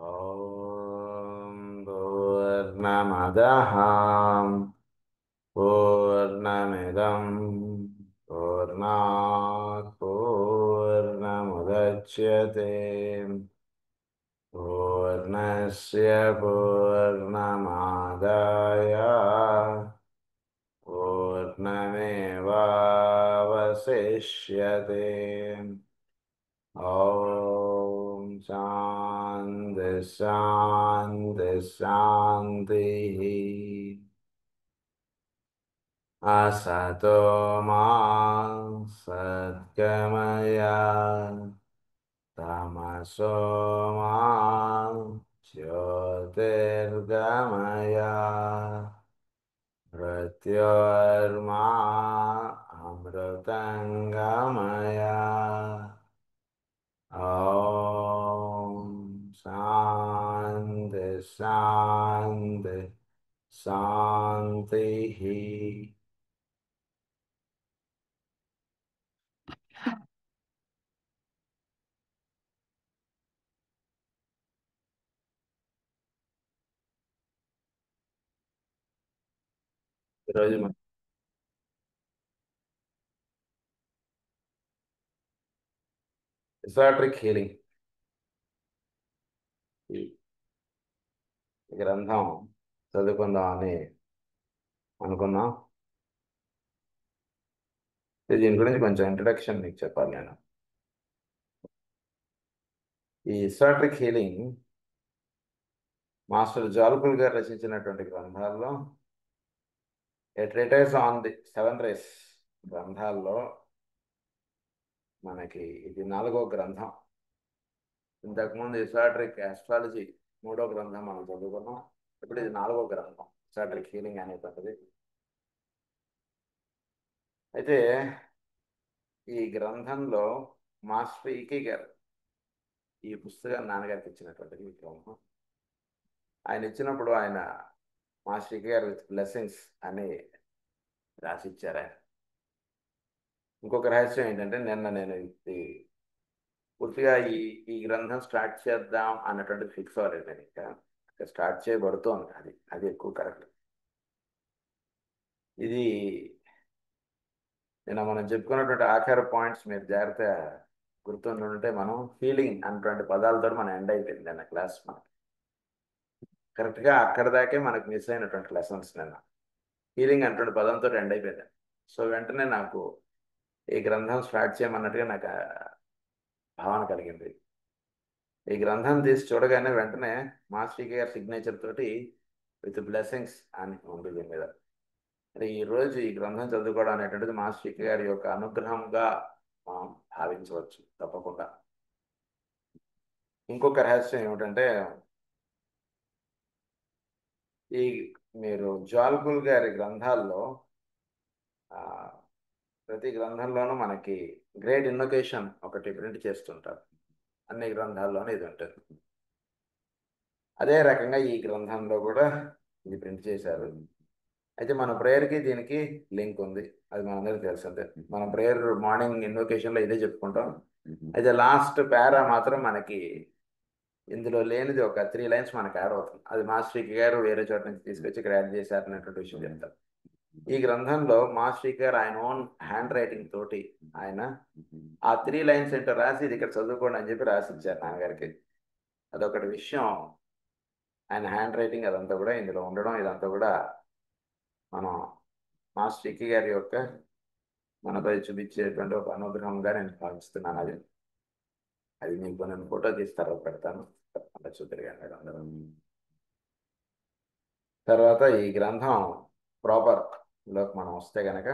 ॐ पूर्णमदः पूर्णमिदं पूर्णात् पूर्णमुदच्यते पूर्णस्य पूर्णमादाय पूर्णमेवावशिष्यते। ॐ शान्ति शान्ति शान्तिः। असतो मा सद्गमय तमसो मा ज्योतिर्गमय मृत्योर्मा अमृतङ्गमय। ॐ शान्ति शान्ति शान्तिः। ఈరోజు ఎసాట్రిక్ హీలింగ్ ఈ గ్రంథం చదువుకుందామని అనుకున్నాం. దీని గురించి కొంచెం ఇంట్రడక్షన్ మీకు చెప్పాలి. నేను ఈ ఎసాట్రిక్ హీలింగ్ మాస్టర్ జాల్కుల్ గారు రచించినటువంటి గ్రంథాల్లో ఏ ట్రీటైజ్ ఆన్ ది 7 రేస్ గ్రంథాల్లో మనకి ఇది 4వ గ్రంథం. ఇంతకుముందు ఎసాట్రిక్ ఆస్ట్రాలజీ 3వ గ్రంథం మనం చదువుకున్నాం. ఇప్పుడు ఇది 4వ గ్రంథం ఎసాట్రిక్ హీలింగ్ అనేటువంటిది. అయితే ఈ గ్రంథంలో మాస్టర్ ఈకే గారు ఈ పుస్తకాన్ని నాన్నగారికి ఇచ్చినటువంటిది ఈ గ్రంథం. ఆయన ఇచ్చినప్పుడు ఆయన మాస్టర్ ఈకే గారు విత్ బ్లెస్సింగ్స్ అని రాసిచ్చారు ఆయన. ఇంకొక రహస్యం ఏంటంటే నిన్న నేను పూర్తిగా ఈ గ్రంథం స్టార్ట్ చేద్దాం అన్నటువంటి ఫిక్స్ అవ్వలేదు. నేను ఇంకా స్టార్ట్ చేయబడుతోంది. అది ఎక్కువ కరెక్ట్. ఇది నిన్న మనం చెప్పుకున్నటువంటి ఆఖరి పాయింట్స్ మీరు జాగ్రత్త గుర్తుంటే మనం ఫీలింగ్ అన్నటువంటి పదాలతో మనం ఎండ్ అయిపోయింది నిన్న క్లాస్. మనకి కరెక్ట్గా అక్కడ దాకే మనకు మిస్ అయినటువంటి లెసన్స్ నిన్న ఫీలింగ్ అన్నటువంటి పదంతో ఎండ్ అయిపోయింది. సో వెంటనే నాకు ఈ గ్రంథం స్టార్ట్ చేయమన్నట్టుగా నాకు భావన కలిగింది. ఈ గ్రంథం తీసి చూడగానే వెంటనే మాస్టర్ గారి సిగ్నేచర్ తోటి విత్ బ్లెస్సింగ్స్ అని ఉంది దీని మీద. మరి ఈరోజు ఈ గ్రంథం చదువుకోవడం అనేటువంటిది మాస్టర్ గారి యొక్క అనుగ్రహంగా మనం భావించవచ్చు తప్పకుండా. ఇంకొక రహస్యం ఏమిటంటే ఈ మీరు జాల్కుల్ గారి గ్రంథాల్లో ప్రతి గ్రంథంలోనూ మనకి గ్రేట్ ఇన్నోకేషన్ ఒకటి ప్రింట్ చేస్తుంటారు. అన్ని గ్రంథాల్లోనూ ఇది ఉంటుంది. అదే రకంగా ఈ గ్రంథంలో కూడా ఇది ప్రింట్ చేశారు. అయితే మన ప్రేయర్కి దీనికి లింక్ ఉంది. అది మనందరికీ తెలిసిందే. మనం ప్రేయర్ మార్నింగ్ ఇన్వొకేషన్లో ఇదే చెప్పుకుంటాం. అయితే లాస్ట్ పారా మాత్రం మనకి ఇందులో లేనిది ఒక 3 లైన్స్ మనకు యాడ్ అవుతుంది. అది మాస్టర్ గారు వేరే చోట నుంచి తీసుకొచ్చి ఇక్కడ యాడ్ చేశారు అనేటువంటి విషయం చెప్తారు. ఈ గ్రంథంలో మాస్టర్ గారు ఆయన ఓన్ హ్యాండ్ రైటింగ్ తోటి ఆయన ఆ 3 లైన్స్ ఏంటో రాసి ఇది ఇక్కడ చదువుకోండి అని చెప్పి రాసి ఇచ్చారు నాన్నగారికి. అదొకటి విషయం. ఆయన హ్యాండ్ రైటింగ్ అదంతా కూడా ఇందులో ఉండడం, ఇదంతా కూడా మనం మాస్టర్ గారి యొక్క మనపై చూపించేటువంటి ఒక అనుగ్రహంగా నేను భావిస్తున్నాను. అది మీకు నేను ఫోటో తీసి తర్వాత పెడతాను. తప్పకుండా చూద్దరుగానే అందరం. తర్వాత ఈ గ్రంథం ప్రాపర్లోకి మనం వస్తే కనుక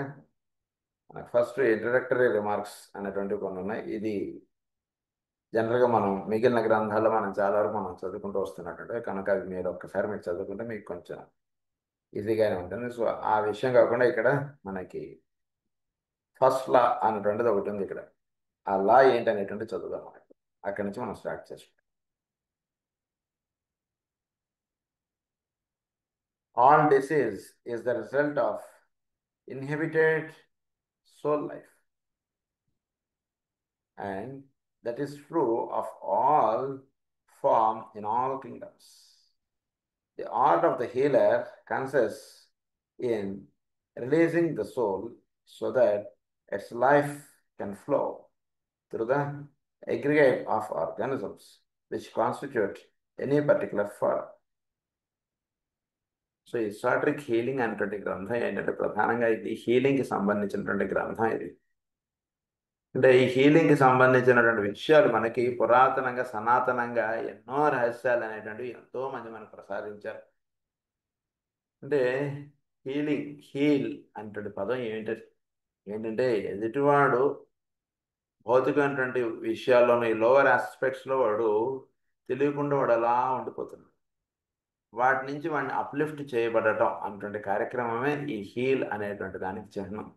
మనకు ఫస్ట్ ఇంట్రడక్టరీ రిమార్క్స్ అనేటువంటివి కొన్ని ఉన్నాయి. ఇది జనరల్గా మనం మిగిలిన గ్రంథాల్లో మనం చాలా వరకు మనం చదువుకుంటూ వస్తున్నట్టు కనుక అది మీరు ఒక్కసారి మీరు చదువుకుంటే మీకు కొంచెం ఈజీగానే ఉంటుంది. సో ఆ విషయం కాకుండా ఇక్కడ మనకి ఫస్ట్ లా అనేటువంటిది ఒకటి ఉంది. ఇక్కడ ఆ లా ఏంటనేటువంటి చదువుదాం. మనకి అక్కడి నుంచి మనం స్టార్ట్ చేస్తాం. All disease is the result of inhibited soul life, and that is true of all form in all kingdoms. The art of the healer consists in releasing the soul so that its life can flow through the aggregate of organisms which constitute any particular form. So ఈ సాట్రిక్ healing అనేటువంటి గ్రంథం ఏంటంటే ప్రధానంగా ఇది హీలింగ్కి సంబంధించినటువంటి గ్రంథం ఇది. అంటే ఈ హీలింగ్కి సంబంధించినటువంటి విషయాలు మనకి పురాతనంగా సనాతనంగా ఎన్నో రహస్యాలు అనేటువంటివి ఎంతో మంది మనకు ప్రసాదించారు. అంటే హీల్ అనేటువంటి పదం ఏంటంటే ఎదుటివాడు భౌతికమైనటువంటి విషయాల్లోనూ ఈ లోవర్ ఆస్పెక్ట్స్లో వాడు తెలియకుండా వాడు అలా ఉండిపోతున్నాడు. వాటి నుంచి వాడిని అప్లిఫ్ట్ చేయబడటం అనేటువంటి కార్యక్రమమే ఈ హీల్ అనేటువంటి దానికి చిహ్నం.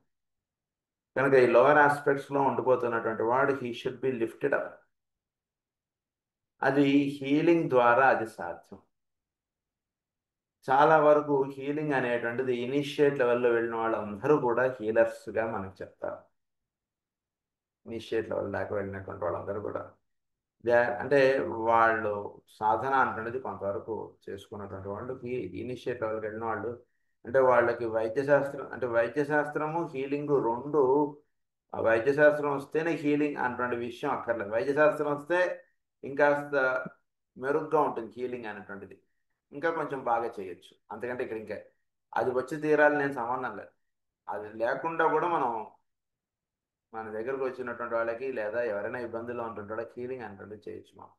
కనుక ఈ లోవర్ ఆస్పెక్ట్స్లో ఉండిపోతున్నటువంటి వాడు he should be lifted up. అది హీలింగ్ ద్వారా అది సాధ్యం. చాలా వరకు హీలింగ్ అనేటువంటిది ఇనిషియేట్ లెవెల్లో వెళ్ళిన వాళ్ళందరూ కూడా హీలర్స్గా మనకు చెప్తారు. ఇనిషియేట్ లెవెల్ దాకా వెళ్ళినటువంటి వాళ్ళందరూ కూడా అంటే వాళ్ళు సాధన అంటున్నది కొంతవరకు చేసుకున్నటువంటి వాళ్ళకి ఇనిషియేట్ లెవెల్కి వెళ్ళిన వాళ్ళు అంటే వాళ్ళకి వైద్యశాస్త్రము హీలింగ్ రెండు. వైద్యశాస్త్రం వస్తేనే హీలింగ్ అన్నటువంటి విషయం అక్కర్లేదు. వైద్యశాస్త్రం వస్తే ఇంకాస్త మెరుగ్గా ఉంటుంది హీలింగ్ అనేటువంటిది, ఇంకా కొంచెం బాగా చేయొచ్చు. అంతకంటే ఇక్కడ ఇంకా అది వచ్చి తీరాలి నేను సంబంధం లేదు. అది లేకుండా కూడా మన దగ్గరకు వచ్చినటువంటి వాళ్ళకి లేదా ఎవరైనా ఇబ్బందుల్లో ఉంటుంటే వాళ్ళకి హీలింగ్ అనేటువంటిది చేయొచ్చు మనం.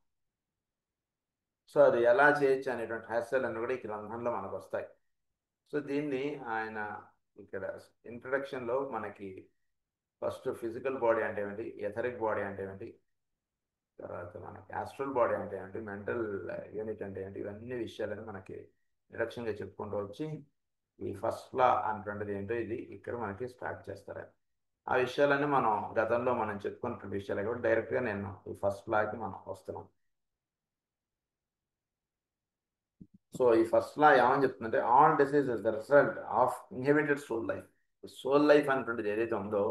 సో అది ఎలా చేయొచ్చు అనేటువంటి రహస్యాలన్నీ కూడా ఈ గ్రంథంలో మనకు వస్తాయి. సో దీన్ని ఆయన ఇక్కడ ఇంట్రడక్షన్లో మనకి ఫస్ట్ ఫిజికల్ బాడీ అంటే ఏమిటి, ఎథరిక్ బాడీ అంటే ఏమిటి, తర్వాత మనకి ఆస్ట్రల్ బాడీ అంటే ఏంటి, మెంటల్ యూనిట్ అంటే ఏంటి, ఇవన్నీ విషయాలని మనకి ఇంట్రడక్షన్గా చెప్పుకుంటూ వచ్చి ఈ ఫస్ట్ లా అనేటువంటిది ఏంటో ఇది ఇక్కడ మనకి స్టార్ట్ చేస్తారు. ఆ విషయాలన్నీ మనం గతంలో మనం చెప్పుకున్న విషయాలు కాబట్టి డైరెక్ట్గా నేను ఈ ఫస్ట్ లాకి మనం వస్తున్నాం. సో ఈ ఫస్ట్ లా ఏమని చెప్తుందంటే all diseases the result of inhibited soul life. Soul life అనేటువంటిది ఏదైతే ఉందో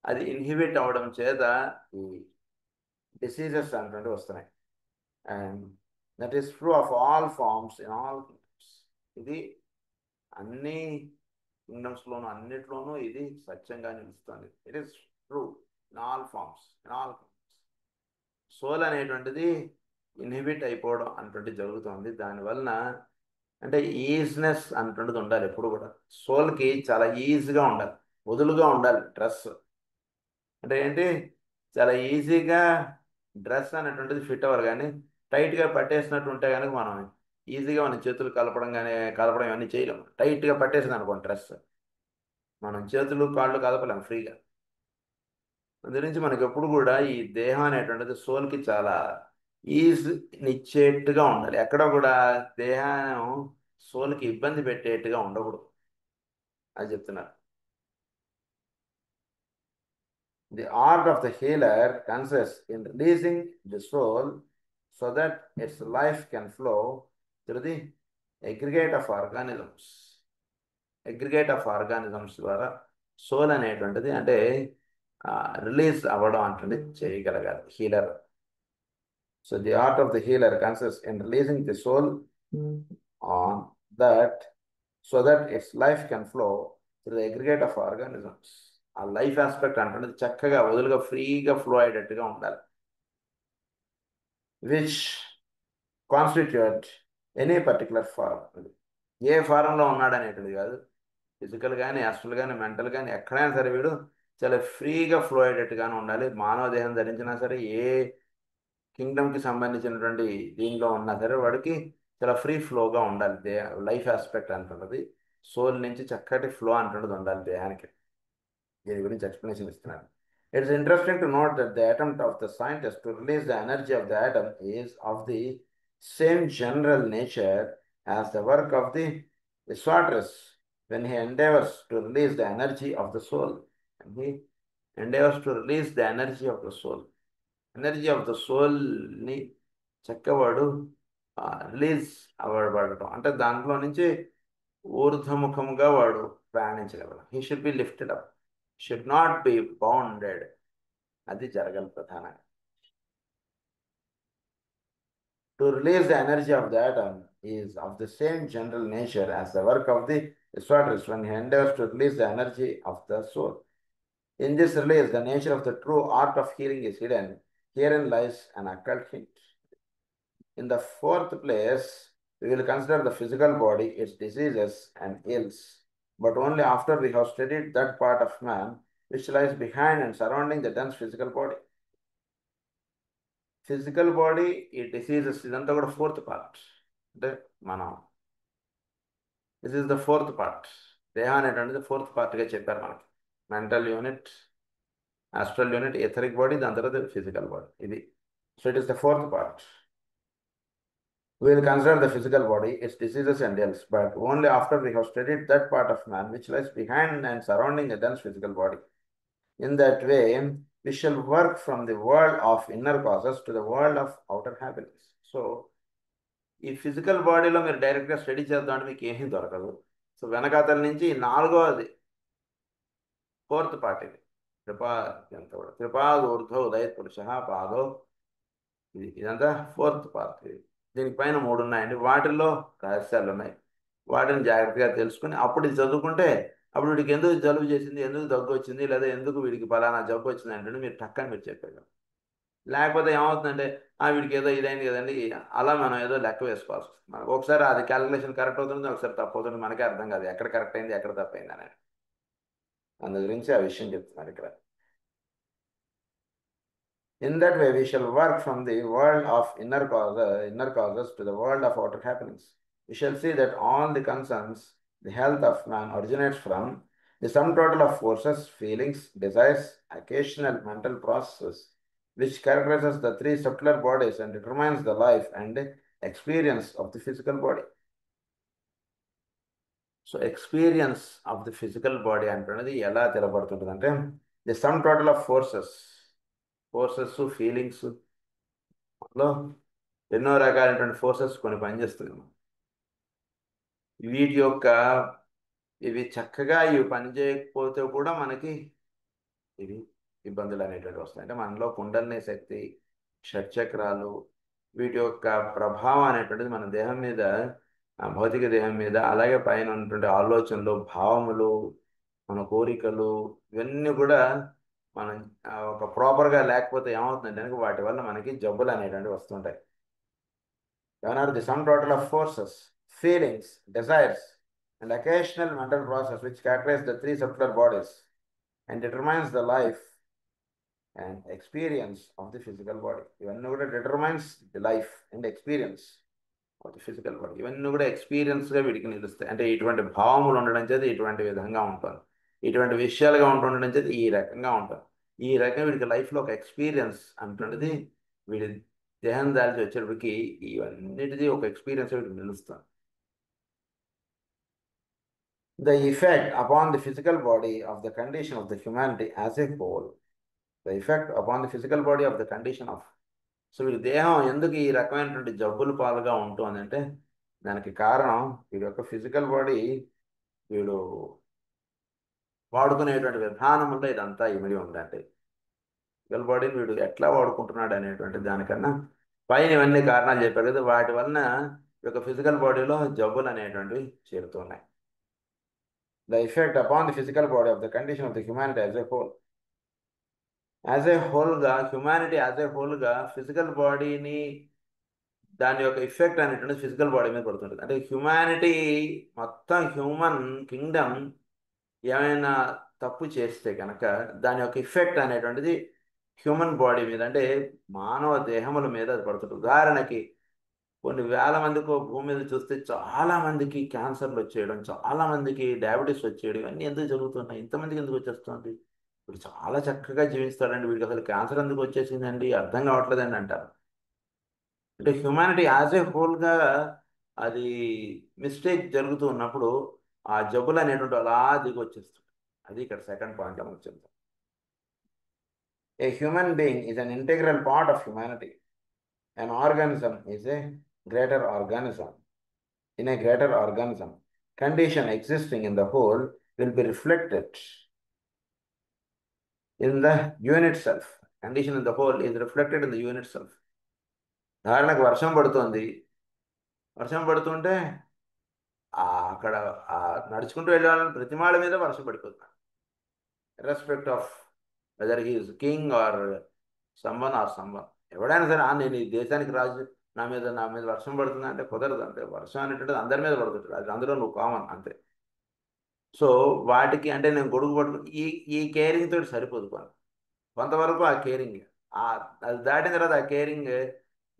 అది ఇన్హిబిట్ అవ్వడం చేత ఈ డిసీజెస్ అనేటువంటివి వస్తున్నాయి. And that is true of all forms in all kingdoms. ఇది అన్ని కింగ్డమ్స్లోనూ అన్నిట్లోనూ ఇది సత్యంగా నిలుస్తుంది. It is true in all forms in all kingdoms. Soul అనేటువంటిది ఇన్హిబిట్ అయిపోవడం అనేటువంటిది జరుగుతుంది. దానివలన అంటే ఈజినెస్ అనేటువంటిది ఉండాలి ఎప్పుడు కూడా. సోల్కి చాలా ఈజీగా ఉండాలి, వదులుగా ఉండాలి. డ్రెస్ అంటే ఏంటి, చాలా ఈజీగా డ్రెస్ అనేటువంటిది ఫిట్ అవ్వాలి. కానీ టైట్గా పట్టేసినట్టు ఉంటే కనుక మనం ఈజీగా మన చేతులు కలపడం ఇవన్నీ చేయలేము. టైట్గా పట్టేసింది అనుకోండి డ్రెస్, మనం చేతులు కాళ్ళు కలపలేము ఫ్రీగా. అందుగురించి మనకి ఎప్పుడు కూడా ఈ దేహం అనేటువంటిది సోల్కి చాలా ఈజీనిచ్చేట్టుగా ఉండాలి. ఎక్కడ కూడా దేహం సోల్కి ఇబ్బంది పెట్టేట్టుగా ఉండకూడదు అని చెప్తున్నారు. The art of the healer consists in releasing the soul so that its life can flow through the aggregate of organisms. Aggregate of organisms ద్వారా సోల్ అనేటువంటిది అంటే రిలీజ్ అవ్వడం అంటే చేయగలగాలి healer. So the art of the healer consist in releasing the soul on that so that its life can flow through the aggregate of organisms. ఆ life aspect అంటే చక్కగా వదులుగా ఫ్రీగా ఫ్లో అయ్యేటట్టుగా ఉండాలి. Which constitute any particular form. ఏ ఫారంలో ఉన్నాడు అనేటిది కాదు, ఫిజికల్ కానీ ఆస్ట్రల్ కానీ మెంటల్ కానీ ఎక్కడైనా సరే వీడు చాలా ఫ్రీగా ఫ్లో అయ్యేటట్టుగానే ఉండాలి. మానవ దేహం ధరించినా సరే ఏ కింగ్డమ్కి సంబంధించినటువంటి దీనిలో ఉన్నా సరే వాడికి చాలా ఫ్రీ ఫ్లోగా ఉండాలి. లైఫ్ ఆస్పెక్ట్ అంటున్నది సోల్ నుంచి చక్కటి ఫ్లో అంటున్నది ఉండాలి దేహానికి. దీని గురించి ఎక్స్ప్లెనేషన్ ఇస్తున్నారు. It's interesting to note that the attempt of the scientist to release the energy of the atom is of the same general nature as the work of the Socrates when he endeavors to release the energy of the soul. And he endeavors to release the energy of the soul. Energy of the సోల్ని చక్కవాడు release అవ్వబడటం అంటే దాంట్లో నుంచి ఊర్ధముఖముగా వాడు ప్రయాణించగలడు. He should be lifted up, should not be bounded. అది జరగాలి ప్రధానంగా. To release the energy of the atom is of the same general nature as the work of the Swatters when he endeavors to release the energy of the soul. In this release, the nature of the true art of healing is hidden. Herein lies an occult hint. In the fourth place, we will consider the physical body, its diseases and ills, but only after we have studied that part of man which lies behind and surrounding the dense physical body. Physical body ఈ diseases ఇదంతా కూడా fourth part. అంటే మనం this is the fourth part. దేహం అనేటువంటిది fourth పార్ట్గా చెప్పారు మనకి. Mental unit, astral unit, etheric body, దాని తర్వాత ఫిజికల్ బాడీ. ఇది so it is the fourth part. We will consider the physical body, its diseases and ills, but only after we have studied that part of man which lies behind and surrounding a dense physical body. In that way, we shall work from the world of inner causes to the world of outer happiness. So, ఈ physical బాడీలో మీరు డైరెక్ట్గా study చేద్దామంటే మీకు ఏమీ దొరకదు. So వెనకాతల నుంచి నాలుగోది ఫోర్త్ పార్ట్ ఇది. ఎంత కూడా త్రిపాద ఊర్ధ్వ ఉదయ పురుష పాదో, ఇదంతా ఫోర్త్ పార్ట్. ఇది దీనికి పైన 3 ఉన్నాయండి. వాటిల్లో రహస్యాలు ఉన్నాయి. వాటిని జాగ్రత్తగా తెలుసుకుని అప్పుడు ఇది చదువుకుంటే అప్పుడు వీడికి ఎందుకు జలుబు చేసింది, ఎందుకు దగ్గు వచ్చింది, లేదా ఎందుకు వీడికి ఫలానా జబ్బు వచ్చింది అంటే మీరు టక్కని మీరు చెప్పేది. లేకపోతే ఏమవుతుందంటే వీడికి ఏదో ఇదైంది కదండి, అలా మనం ఏదో లెక్క వేసుకోవాల్సి వస్తుంది. మనకు ఒకసారి అది క్యాలిక్యులేషన్ కరెక్ట్ అవుతుంది, ఒకసారి తప్పు అవుతుంది. మనకే అర్థం కాదు ఎక్కడ కరెక్ట్ అయింది ఎక్కడ తప్పైంది అనేది. అందు గురించి ఆ విషయం చెప్తున్నారు ఇక్కడ. In that way, we shall work from the world of inner causes to the world of outer happenings. We shall see that all the concerns, the health of man originates from the sum total of forces, feelings, desires, occasional mental processes, which characterizes the 3 subtler bodies and determines the life and experience of the physical body. So, experience of the physical body అంటున్నది ఎలా తెలబడుతుంటుంది అంటే the sum total of forces, feelings, లో ఎన్నో రకాలైనటువంటి forces కొన్ని పనిచేస్తున్నాయి. వీటి యొక్క ఇవి చక్కగా ఇవి పనిచేయకపోతే కూడా మనకి ఇవి ఇబ్బందులు అనేటువంటి వస్తాయి. అంటే మనలో కుండలిని శక్తి, షట్చక్రాలు, వీటి యొక్క ప్రభావం అనేటువంటిది మన దేహం మీద, భౌతిక దేహం మీద, అలాగే పైన ఉన్నటువంటి ఆలోచనలు, భావములు, మన కోరికలు, ఇవన్నీ కూడా మనం ఒక ప్రాపర్గా లేకపోతే ఏమవుతుందంటే వాటి వల్ల మనకి జబ్బులు అనేటువంటివి వస్తుంటాయి. ఏమన్నారు? The sum total of forces, feelings, desires and occasional mental process which characterise the 3 subtler bodies and determines the life and experience of the physical body. ఇవన్నీ కూడా determines the life and experience of the physical body. ఇవన్నీ కూడా ఎక్స్పీరియన్స్గా వీటికి నిలుస్తాయి. అంటే ఇటువంటి భావములు ఉండడం చేత ఇటువంటి విధంగా ఉంటుంది, ఇటువంటి విషయాలుగా ఉంటుండడం చేత ఈ రకంగా ఉంటుంది. ఈ రకంగా వీడికి లైఫ్లో ఒక ఎక్స్పీరియన్స్ అంటున్నది వీడి దేహం దాల్చి వచ్చేటప్పటికి ఇవన్నిటిది ఒక ఎక్స్పీరియన్స్ వీడికి నిలుస్తుంది. The effect upon the physical body of the condition of the humanity as a whole. The effect upon the physical body of the condition of. So వీడి దేహం ఎందుకు ఈ రకమైనటువంటి జబ్బుల పాలుగా ఉంటుంది అంటే దానికి కారణం వీడి యొక్క ఫిజికల్ బాడీ వీడు వాడుకునేటువంటి విధానంలో ఇదంతా ఇమిడి ఉందంటే ఫిజికల్ బాడీని వీడు ఎట్లా వాడుకుంటున్నాడు అనేటువంటి దానికన్నా పైన ఇవన్నీ కారణాలు చెప్పారు కదా, వాటి వలన ఈ యొక్క ఫిజికల్ బాడీలో జబ్బులు అనేటువంటివి చేరుతున్నాయి. The effect upon the physical body of the condition of the humanity as a whole. As a హోల్గా, హ్యుమానిటీ యాజ్ ఏ హోల్గా ఫిజికల్ బాడీని, దాని యొక్క ఎఫెక్ట్ అనేటువంటిది ఫిజికల్ బాడీ మీద పడుతుంటుంది. అంటే హ్యుమానిటీ మొత్తం హ్యూమన్ కింగ్డమ్ ఏమైనా తప్పు చేస్తే కనుక దాని యొక్క ఎఫెక్ట్ అనేటువంటిది హ్యూమన్ బాడీ మీద, అంటే మానవ దేహముల మీద అది పడుతుంది. ఉదాహరణకి కొన్ని వేల మందికి భూమి మీద చూస్తే చాలా మందికి క్యాన్సర్లు వచ్చేయడం, చాలా మందికి డయాబెటీస్ వచ్చేయడం, ఇవన్నీ ఎందుకు జరుగుతున్నాయి? ఇంతమందికి ఎందుకు వచ్చేస్తుంది? వీడు చాలా చక్కగా జీవిస్తాడండి, వీడికి అసలు క్యాన్సర్ ఎందుకు వచ్చేసిందండి అర్థం కావట్లేదండి అంటారు. అంటే హ్యుమానిటీ యాజ్ ఏ హోల్గా అది మిస్టేక్ జరుగుతూ ఉన్నప్పుడు ఆ జబ్బులు అనేటువంటి అలా దిగి వచ్చేస్తుంది. అది ఇక్కడ సెకండ్ పాయింట్ మనం చెప్తాం. A human being is an integral part of humanity. An organism is a greater organism. In a greater organism, condition existing in the whole will be reflected in the unit self. Condition in the whole is reflected in the unit self. ఉదాహరణకు వర్షం పడుతుంది. వర్షం పడుతుంటే అక్కడ నడుచుకుంటూ వెళ్ళే వాళ్ళని ప్రతి వాళ్ళ మీద వర్షం పడిపోతుంది, irrespect of weather he is king or summon. ఎవడైనా సరే నేను ఈ దేశానికి రాజు, నా మీద వర్షం పడుతుంది అంటే కుదరదు. అంతే, వర్షం అనేటువంటిది అందరి మీద పడుతుంటుంది, అది అందులో నువ్వు కామన్ అంతే. సో వాటికి అంటే నేను గొడుగు పట్టుకుని ఈ కేరింగ్ తోటి సరిపోదు. కొంతవరకు ఆ కేరింగ్ అది దాటిన తర్వాత ఆ కేరింగ్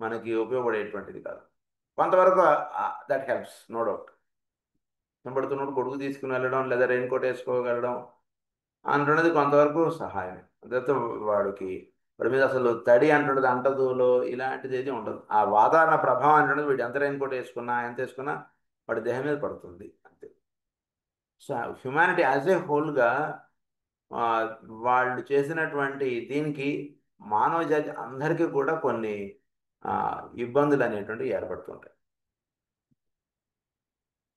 మనకి ఉపయోగపడేటువంటిది కాదు. కొంతవరకు దట్ హెల్ప్స్, నో డౌట్. పడుతున్నప్పుడు గొడుగు తీసుకుని వెళ్ళడం లేదా రెయిన్ కోట్ వేసుకోగలడం అంటున్నది కొంతవరకు సహాయం. అంతే, వాడి మీద అసలు తడి అంటున్నది అంటదులో ఇలాంటిది ఏది ఉండదు. ఆ వాతావరణ ప్రభావం అంటున్నది వీడు ఎంత రెయిన్ కోట్ వేసుకున్నా ఎంత వేసుకున్నా వాడి దేహం మీద పడుతుంది అంతే. సో హ్యుమానిటీ యాజ్ ఏ హోల్గా వాళ్ళు చేసినటువంటి దీనికి మానవ జాతి అందరికీ కూడా కొన్ని ఇబ్బందులు అనేటువంటివి ఏర్పడుతుంటాయి.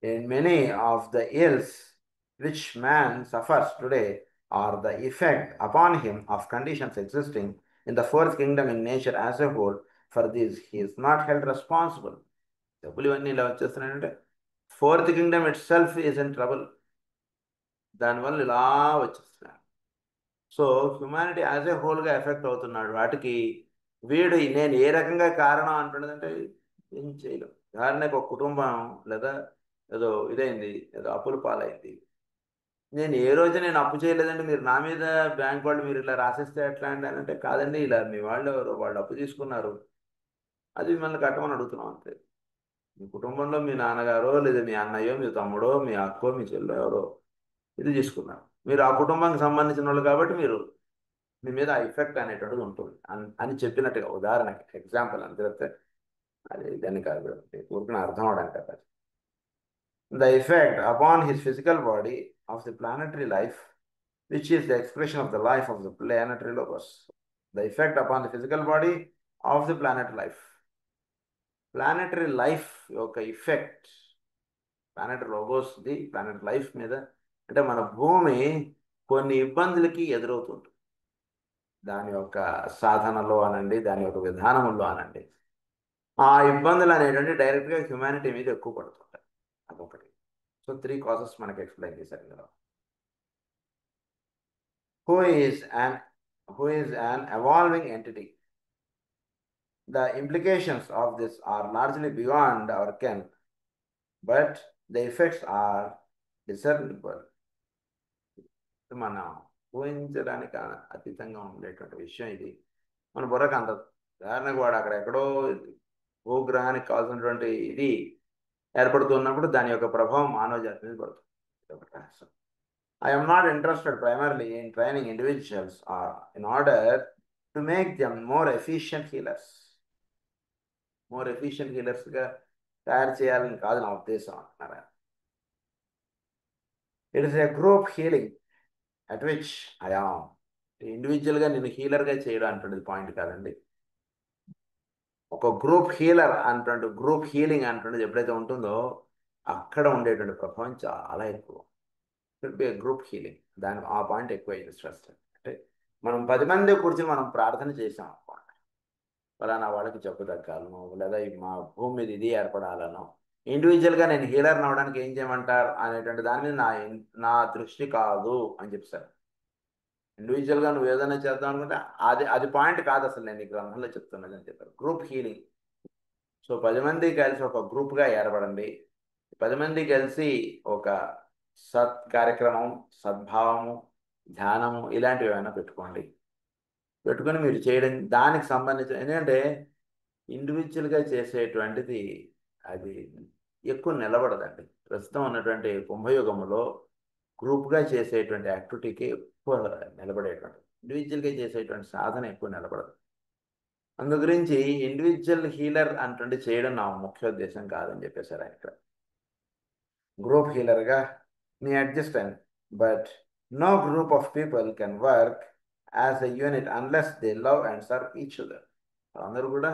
In many of the ills which man suffers today are the effect upon him of conditions existing in the fourth kingdom in nature as a whole. For this he is not held responsible. జబ్బులు ఇవన్నీ ఇలా వచ్చేస్తున్నాయంటే fourth kingdom itself is in trouble, దానివల్ల ఇలా వచ్చేస్తున్నాయి. So humanity as a హోల్గా effect అవుతున్నాడు. వాటికి వీడు నేను ఏ రకంగా కారణం అంటున్నదంటే ఏం చేయలేం. ఉదాహరణకు ఒక కుటుంబం లేదా ఏదో ఇదైంది, ఏదో అప్పుల పాలైంది. నేను అప్పు చేయలేదండి, మీరు నా మీద బ్యాంక్ వాళ్ళు మీరు ఇలా రాసిస్తే ఎట్లా అండి అని అంటే, కాదండి ఇలా మీ వాళ్ళు అప్పు తీసుకున్నారు, అది మిమ్మల్ని కట్టమని అడుగుతున్నాం అంతే. మీ కుటుంబంలో మీ నాన్నగారో లేదా మీ అన్నయ్యో మీ తమ్ముడో మీ అక్కో మీ చెల్లో ఎవరో ఇది తీసుకున్నారు, మీరు ఆ కుటుంబానికి సంబంధించిన వాళ్ళు కాబట్టి మీ మీద ఆ ఎఫెక్ట్ అనేటువంటిది ఉంటుంది అని చెప్పినట్టుగా ఉదాహరణకి ఎగ్జాంపుల్ అంతే తప్పితే అది దాన్ని కాదు, ఊరికి అర్థం అవడానికి కదా. The effect upon his physical body of the planetary life, which is the expression of the life of the planetary logos. The effect upon the physical body of the planetary life. Planetary life యొక్క effect, planetary logos the planetary life మీద అంటే మన భూమి కొన్ని ఇబ్బందులకి ఎదురవుతుంది. దాని యొక్క సాధనలో అనండి, దాని యొక్క విధానంలో అనండి, ఆ ఇబ్బందులు అనేటువంటి డైరెక్ట్గా హ్యుమానిటీ మీద ఎక్కువ పడుతుంటాయి. అదొకటి. సో 3 causes మనకి ఎక్స్ప్లెయిన్ చేశారు ఇందులో. Who is an evolving entity. The implications of this are largely beyond our ken, but the effects are discernible. మనం ఊహించడానికి అతీతంగా ఉండేటువంటి విషయం ఇది, మన బుర్రకు అందదు. ఉదాహరణకు వాడు అక్కడ ఎక్కడో భూగ్రహానికి కావాల్సినటువంటి ఇది ఏర్పడుతున్నప్పుడు దాని యొక్క ప్రభావం మానవ జాతి మీద పడుతుంది. I am not interested primarily in training individuals in order to make them more efficient healers. More efficient healers-గా తయారు చేయాలని కాదు నా ఉద్దేశం అంటున్నారా. It is a group healing at which I am. ఇండివిజువల్గా నేను హీలర్గా చేయడం అంటుంది పాయింట్ కాదండి. ఒక గ్రూప్ హీలర్ అంటుంటే, గ్రూప్ హీలింగ్ అంటుండేది ఎప్పుడైతే ఉంటుందో అక్కడ ఉండేటువంటి ప్రభావం చాలా ఎక్కువ. ఇట్ బి గ్రూప్ హీలింగ్, దాని ఆ పాయింట్ ఎక్కువ స్ట్రెస్. అంటే మనం 10 మంది కూర్చొని మనం ప్రార్థన చేసాం అనుకోండి, ఫలానా వాళ్ళకి జబ్బు తగ్గాలనో లేదా మా భూమి మీద ఇది ఏర్పడాలనో, ఇండివిజువల్గా నేను హీలర్ని అవ్వడానికి ఏం చేయమంటారు అనేటువంటి దాని మీద నా దృష్టి కాదు అని చెప్తారు. ఇండివిజువల్గా నువ్వు ఏదైనా చేద్దాం అనుకుంటే అది పాయింట్ కాదు అసలు, నేను ఈ గ్రంథంలో చెప్తున్నది అని చెప్పారు. Group healing. సో 10 మంది కలిసి ఒక గ్రూప్గా ఏర్పడండి. 10 మంది కలిసి ఒక సత్ కార్యక్రమం, సద్భావము, ధ్యానము ఇలాంటివి ఏమైనా పెట్టుకొని మీరు చేయడం దానికి సంబంధించిన. ఎందుకంటే ఇండివిజువల్గా చేసేటువంటిది అది ఎక్కువ నిలబడదండి. ప్రస్తుతం ఉన్నటువంటి కుంభయుగంలో గ్రూప్గా చేసేటువంటి యాక్టివిటీకి ఎక్కువ నిలబడేటువంటి, ఇండివిజువల్గా చేసేటువంటి సాధన ఎక్కువ నిలబడదు. అందు గురించి ఇండివిజువల్ హీలర్ అంటుండి చేయడం నా ముఖ్య ఉద్దేశం కాదని చెప్పేశారు ఆయన ఇక్కడ. గ్రూప్ హీలర్గా మీ అడ్జస్ట్ అయ్యింది, but no group of people can work as a unit unless they love and serve each other. అందరూ కూడా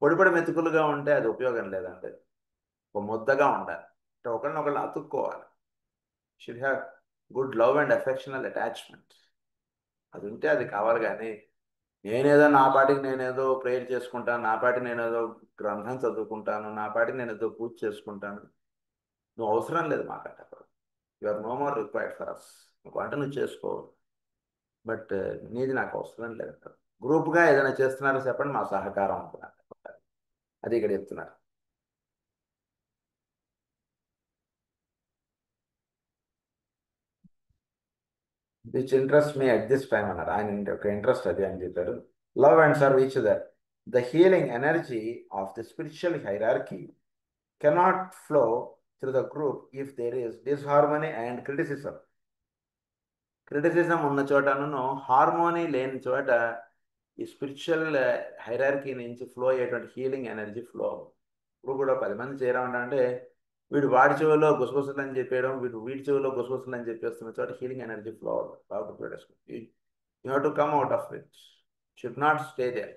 పొడిపొడి మెతుకులుగా ఉంటే అది ఉపయోగం లేదంటే ఒక ముద్దగా ఉండాలి, అంటే ఒకరినొకళ్ళు అతుక్కోవాలి. Should have good love and affectional attachment. అది ఉంటే అది కావాలి. కానీ నేనేదో నా పాటికి నేనేదో ప్రేయర్ చేసుకుంటాను, నా పాటికి నేనేదో గ్రంథం చదువుకుంటాను, నా పాటికి నేనేదో పూజ చేసుకుంటాను. నువ్వు అవసరం లేదు మాకంటే అక్కడ. You are no more required for us. నువ్వు అంటే నువ్వు చేసుకో, బట్ నీది నాకు అవసరం లేదు. గ్రూప్గా ఏదైనా చేస్తున్నారో చెప్పండి, మా సహకారం అనుకున్నాను. అది ఇక్కడ చెప్తున్నారు. Which interest me at this time అన్నారు. ఆయన ఒక ఇంట్రెస్ట్ అది అని చెప్పారు. Love and serve each other. The healing energy of the spiritual hierarchy cannot flow through the group if there is disharmony and criticism. Criticism ఉన్న చోటను harmony లేని చోట ఈ స్పిరిచువల్ హైరార్కీ నుంచి ఫ్లో అయ్యేటువంటి హీలింగ్ ఎనర్జీ ఫ్లో. ఇప్పుడు కూడా 10 మంది చేరామంటే వీడు వాడి చెవులో గుసగుసలు అని చెప్పేయడం, వీడి చెవులో గుసగుసలు అని చెప్పేస్తున్న చోట హీలింగ్ ఎనర్జీ ఫ్లో అవుతుంది. బాగా గుర్తుపెట్టేసుకోండి. You have to come out of it. Should not stay there.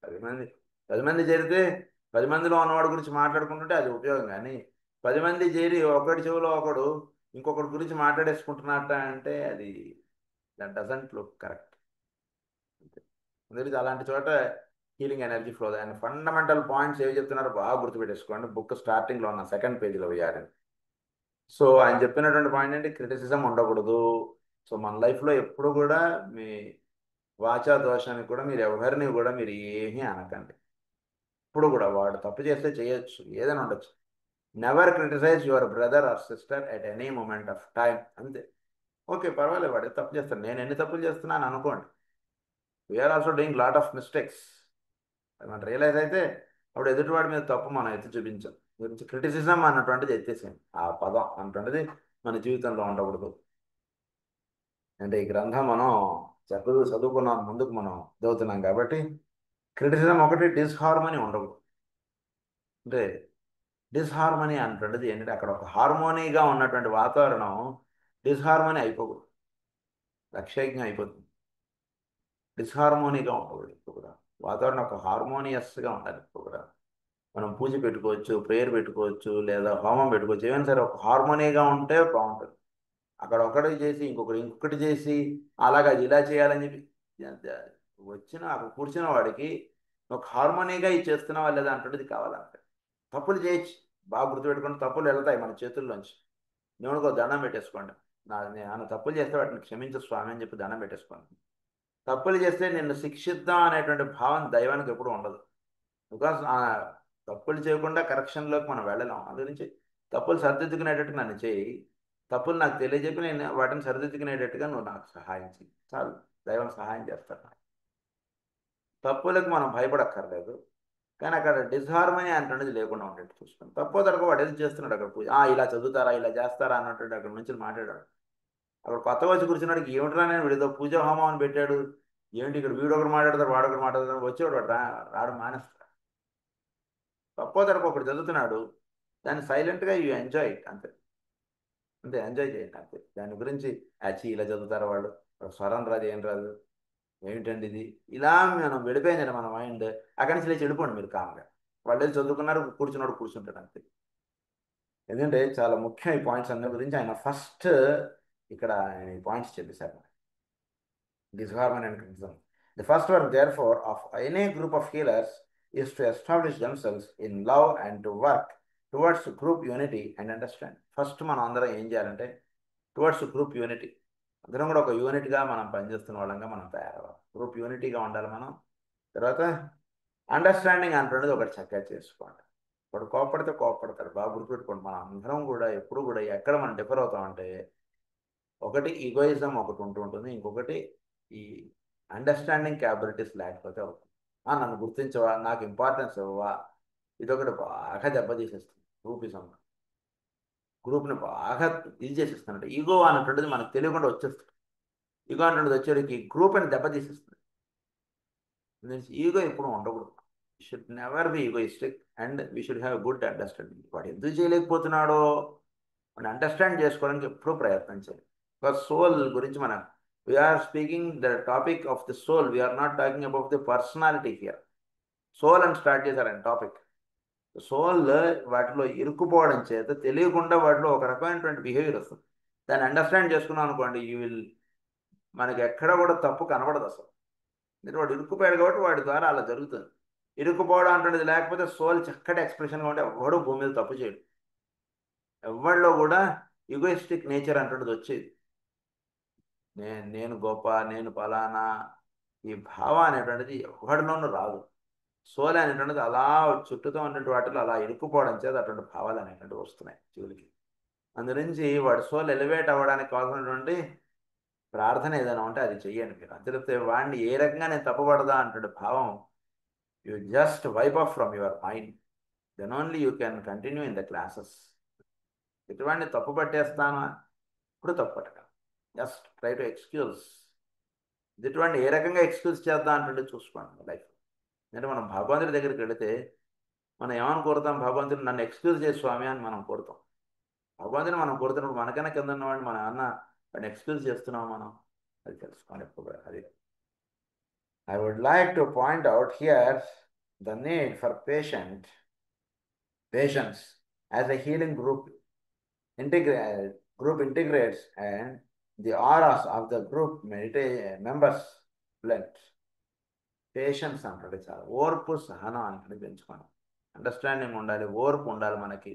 10 మంది 10 మంది చేరితే 10 మందిలో ఉన్నవాడి గురించి మాట్లాడుకుంటుంటే అది ఉపయోగం. కానీ 10 మంది చేరి ఒకటి చెవులో ఒకడు ఇంకొకటి గురించి మాట్లాడేసుకుంటున్నట్ట అంటే అది దట్ డజంట్ లుక్ కరెక్ట్. అందుకే అలాంటి చోట healing energy flow. And fundamental points ఏవి చెప్తున్నారో బాగా గుర్తుపెట్టేసుకోండి. బుక్ స్టార్టింగ్లో ఉన్న సెకండ్ పేజీలో వేయాలి. సో ఆయన చెప్పినటువంటి పాయింట్ ఏంటి? క్రిటిసిజం ఉండకూడదు. సో మన లైఫ్లో ఎప్పుడు కూడా మీ వాచా దోషానికి కూడా మీరు ఎవరిని కూడా మీరు ఏమీ అనకండి. ఇప్పుడు కూడా వాడు తప్పు చేస్తే చేయొచ్చు, ఏదైనా ఉండొచ్చు. Never criticize your brother or sister at any moment of time. అంతే. ఓకే, పర్వాలేదు, వాడు తప్పు చేస్తాను, నేను ఎన్ని తప్పులు చేస్తున్నాను అనుకోండి. We're also doing lot of mistakes. అది మనం రియలైజ్ అయితే అప్పుడు ఎదుటివాడి మీద తప్పు మనం ఎత్తి చూపించాం. గురించి క్రిటిసిజం అన్నటువంటిది ఎత్తేసాం. ఆ పదం అన్నటువంటిది మన జీవితంలో ఉండకూడదు. అంటే ఈ గ్రంథం మనం చదువుకున్నాం, ముందుకు మనం చదువుతున్నాం కాబట్టి క్రిటిసిజం ఒకటి, డిస్హార్మనీ ఉండకూడదు. అంటే డిస్హార్మనీ అన్నటువంటిది ఏంటంటే అక్కడ ఒక హార్మోనీగా ఉన్నటువంటి వాతావరణం డిస్హార్మనీ అయిపోకూడదు, లక్ష్యజ్ఞం అయిపోతుంది. డిస్హార్మోనీగా ఉండకూడదు. ఇప్పుడు కూడా వాతావరణం ఒక హార్మోనియస్గా ఉండాలి. ఇప్పుడు కూడా మనం పూజ పెట్టుకోవచ్చు, ప్రేయర్ పెట్టుకోవచ్చు, లేదా హోమం పెట్టుకోవచ్చు. ఏమైనా సరే ఒక హార్మోనీగా ఉంటే బాగుంటుంది. అక్కడ ఒకటి చేసి ఇంకొకటి చేసి అలాగా ఇలా చేయాలని చెప్పి అక్కడ కూర్చున్న వాడికి ఒక హార్మోనీగా ఇది చేస్తున్నావా లేదా అంటున్నది కావాలంటే. తప్పులు చేయొచ్చు, బాగా గుర్తుపెట్టుకుని తప్పులు వెళ్తాయి మన చేతుల్లోంచి. దేవుడికి ఒక దండం పెట్టేసుకోండి. నేను తప్పులు చేస్తే వాటిని క్షమించు స్వామి అని చెప్పి దండం పెట్టేసుకోండి. తప్పులు చేస్తే నిన్ను శిక్షిద్దాం అనేటువంటి భావం దైవానికి ఎప్పుడు ఉండదు. బికాస్ తప్పులు చేయకుండా కరెక్షన్లోకి మనం వెళ్ళలేం. అందుగురించి తప్పులు సరిదిద్దుకునేటట్టు నన్ను చేయి, తప్పులు నాకు తెలియజెప్పి నేను వాటిని సరిదిద్దుకునేటట్టుగా నువ్వు నాకు సహాయం చేయి, చాలు. దైవం సహాయం చేస్తాడు. తప్పులకు మనం భయపడక్కర్లేదు. కానీ అక్కడ డిస్హార్మనీ అంటున్నది లేకుండా ఉండేట్టు చూసుకోండి. తప్పో తడక వాడు ఏది చేస్తున్నాడు అక్కడ పూజ, ఇలా చదువుతారా, ఇలా చేస్తారా అన్నట్టు అక్కడ నుంచి మాట్లాడాడు. అక్కడ కొత్తగా వచ్చి కూర్చున్నాడికి ఏమిట్రా, నేను వీడితో పూజ హోమం అని పెట్టాడు, ఏంటి ఇక్కడ వీడు ఒకరు మాట్లాడతారు వాడొకరు మాట్లాడతారు, వచ్చేవాడు వాడు రావడం మానేస్తాడు. తప్పో తడక ఒకటి చదువుతున్నాడు, దాన్ని సైలెంట్గా యూ ఎంజాయ్ ఇట్. అంతే. అంతే, ఎంజాయ్ చేయండి అంతే. దాని గురించి యాచి ఇలా చదువుతారు వాళ్ళు, స్వరం రాదు, ఏం రాదు, ఏమిటండి ఇది, ఇలా మనం వెళ్ళిపోయిందండి మన మైండ్. అక్కడి నుంచి లేచి వెళ్ళిపోండి మీరు కామ్గా. వాళ్ళు ఏదో చదువుకున్నారు, కూర్చున్నాడు కూర్చుంటాడు అంతే. ఎందుకంటే చాలా ముఖ్యం ఈ పాయింట్స్ అందరి గురించి. ఆయన ఫస్ట్ ఇక్కడ ఆయన ఈ పాయింట్స్ చెప్పేశారు. Disharmony and criticism. The first work, therefore, of any group of healers is to establish themselves in love and to work towards group unity and understand. First మనం అందరం ఏం చేయాలంటే టువర్డ్స్ గ్రూప్ యూనిటీ. అందరం కూడా ఒక యూనిట్గా మనం పనిచేస్తున్న వాళ్ళంగా మనం తయారవ్వాలి. గ్రూప్ యూనిటీగా ఉండాలి మనం. తర్వాత అండర్స్టాండింగ్ అంటున్నది ఒకటి చక్కగా చేసుకోండి. వాడు కోపడితే కోపడతాడు, బాగా గుర్తుపెట్టుకోండి. మనం అందరం కూడా ఎప్పుడు కూడా ఎక్కడ మనం డిఫర్ అవుతామంటే ఒకటి ఈగోయిజం ఒకటి ఉంటుంటుంది, ఇంకొకటి ఈ అండర్స్టాండింగ్ క్యాపబిలిటీస్ లేకపోతే అవుతుంది. నన్ను గుర్తించవా, నాకు ఇంపార్టెన్స్ ఇవ్వవా, ఇదొకటి బాగా దెబ్బతీసేస్తుంది. గ్రూప్ని బాగా ఇది చేసేస్తున్నట్టు ఈగో అన్నటువంటిది మనకు తెలియకుండా వచ్చేస్తుంది. ఈగో అన్నటువంటిది వచ్చేటికి గ్రూప్ని దెబ్బతీసేస్తుంది. ఈగో ఎప్పుడు ఉండకూడదు. Should never be egoistic and we should have good understanding. వాడు ఎందుకు చేయలేకపోతున్నాడో వాడిని అండర్స్టాండ్ చేసుకోవడానికి ఎప్పుడూ ప్రయత్నం చేయాలి. బికాస్ సోల్ గురించి మనం we're speaking the topic of the soul, we're not talking about the personality here. Soul అని స్టార్ట్ చేశారని టాపిక్. సోల్ వాటిలో ఇరుక్కుపోవడం చేత తెలియకుండా వాటిలో ఒక రకమైనటువంటి బిహేవియర్ వస్తుంది. దాన్ని అండర్స్టాండ్ చేసుకున్నాం అనుకోండి, మనకి ఎక్కడ కూడా తప్పు కనబడదు అసలు. ఎందుకంటే వాడు ఇరుక్కుపోయాడు కాబట్టి వాడి ద్వారా అలా జరుగుతుంది. ఇరుక్కుపోవడం అంటున్నది లేకపోతే సోల్ చక్కటి ఎక్స్ప్రెషన్గా ఉంటే ఎవడు భూమి మీద తప్పు చేయడు. ఎవరిలో కూడా ఈగోయిస్టిక్ నేచర్ అంటున్నది వచ్చేది. నేను గొప్ప, నేను ఫలానా, ఈ భావం అనేటువంటిది ఎవరిలోనూ రాదు. సోల్ అనేటువంటిది అలా చుట్టూతో ఉన్నటువంటి వాటిలో అలా ఇరుక్కుపోవడం చేత అటువంటి భావాలు అనేటువంటివి వస్తున్నాయి జీవులకి. అందునుంచి వాడి సోల్ ఎలివేట్ అవ్వడానికి కావాల్సినటువంటి ప్రార్థన ఏదైనా ఉంటే అది చెయ్యండి మీరు. అంతే వాడిని ఏ రకంగా నేను తప్పుపడదా అంటే భావం you just wipe off from your mind, then only you can continue in the classes. ఎటువంటి తప్పు పట్టేస్తాను ఇప్పుడు తప్పు పట్టగలను. Just try to excuse. ఇటువంటి ఏ రకంగా ఎక్స్క్యూజ్ చేద్దాం అంటే చూసుకోండి లైఫ్. అంటే మనం భగవంతుడి దగ్గరికి వెళితే మనం ఏమని కోరుతాం? భగవంతుడు నన్ను ఎక్స్క్యూజ్ చేసి స్వామి అని మనం కోరుతాం. భగవంతుని మనం కోరుతున్నప్పుడు మనకైనా కింద ఉన్నవాడిని మనం ఏమన్నా వాడిని ఎక్స్క్యూజ్ చేస్తున్నాం మనం, అది తెలుసుకోండి ఎప్పుడు. అది I would like to point out here the need for patience as a healing group integrates and the auras of the group members blend. Patience అంటే చాలా ఓర్పు, సహనం అంటే పెంచుకోండి. అండర్స్టాండింగ్ ఉండాలి, ఓర్పు ఉండాలి. మనకి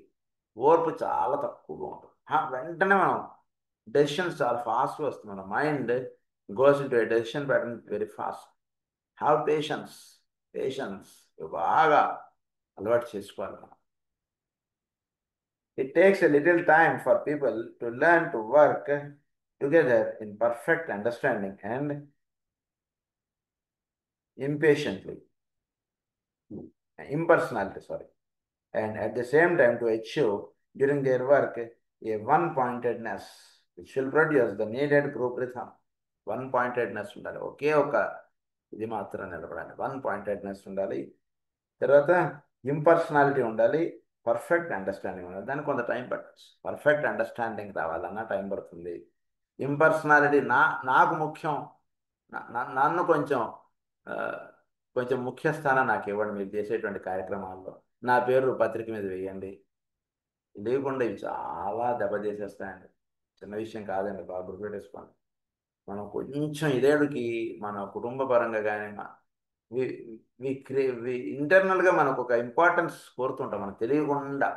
ఓర్పు చాలా తక్కువగా ఉంటుంది. వెంటనే మనం డెసిషన్స్ చాలా ఫాస్ట్గా వస్తుంది. మన mind goes into A decision pattern very fast. Have patience బాగా అలవాటు చేసుకోవాలి మనం. It takes a little time for people to learn to work together in perfect understanding and impersonality, and at the same time to achieve during their work a one-pointedness which will produce the needed group rhythm. One-pointedness ఉండాలి, ఒకే ఒక ఇది మాత్రం నిలబడాలి. one-pointedness ఉండాలి. తర్వాత impersonality ఉండాలి, perfect understanding ఉండాలి. దానికి కొంత టైం పట్టచ్చు. పర్ఫెక్ట్ అండర్స్టాండింగ్ రావాలన్నా టైం పడుతుంది. ఇంపర్సనాలిటీ నాకు ముఖ్యం, నన్ను కొంచెం ముఖ్య స్థానం నాకు ఇవ్వండి మీరు చేసేటువంటి కార్యక్రమాల్లో, నా పేరు పత్రిక మీద వేయండి. లేకుండా ఇవి చాలా దెబ్బతీసేస్తాయండి. చిన్న విషయం కాదండి, బాగా గుర్తుపెట్టేసుకోండి. మనం కొంచెం ఇదేడుకి మన కుటుంబ పరంగా కానీ ఇంటర్నల్గా మనకు ఒక ఇంపార్టెన్స్ కోరుతుంటాం. మనకు తెలియకుండా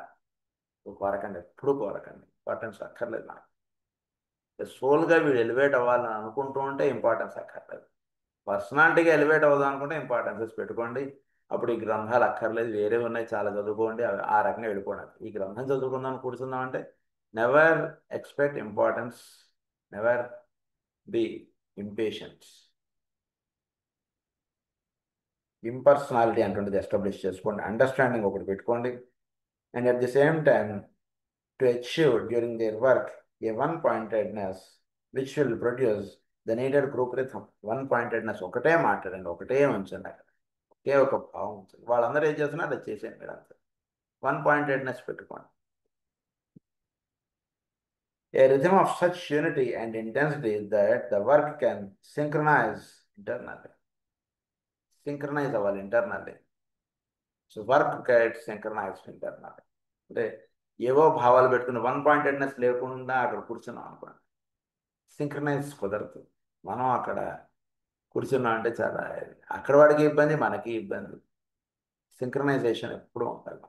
కోరకండి, ఎప్పుడు కోరకండి. ఇంపార్టెన్స్ అక్కర్లేదు మనకు. సోల్గా వీడు ఎలివేట్ అవ్వాలని అనుకుంటూ ఉంటే ఇంపార్టెన్స్ అక్కర్లేదు. పర్సనాలిటీగా ఎలివేట్ అవుదాం అనుకుంటే ఇంపార్టెన్సెస్ పెట్టుకోండి. అప్పుడు ఈ గ్రంథాలు అక్కర్లేదు, వేరే ఉన్నాయి చాలా చదువుకోండి, ఆ రకంగా వెళ్ళిపోండి. ఈ గ్రంథం చదువుకుందాం కూర్చుందాం అంటే never expect importance, never be impatience. Impersonality అంటుండేది ఎస్టాబ్లిష్ చేసుకోండి. అండర్స్టాండింగ్ ఒకటి పెట్టుకోండి. And at the same time to achieve during their work a one-pointedness which will produce the needed group rhythm. one-pointedness ఒకటే మాట్లాడండి, ఒకటే ఉంచండి, అక్కడ ఒకే ఒక భావం ఉంచండి. వాళ్ళందరూ ఏం చేస్తున్నా అది చేసేయండి మీరు అంతే. one-pointedness పెట్టుకోండి. A rhythm of such unity and intensity that the work can synchronize internally. Synchronize అవ్వాలి internally. So work gets synchronized internally. అంటే ఏవో భావాలు పెట్టుకుని one-pointedness లేకుండా అక్కడ కూర్చున్నాం అనుకోండి, సింక్రనైజ్ కుదరదు. మనం అక్కడ కూర్చున్నాం అంటే చాలా అక్కడ వాడికి ఇబ్బంది, మనకి ఇబ్బంది. సింక్రనైజేషన్ ఎప్పుడూ ఉండాలి.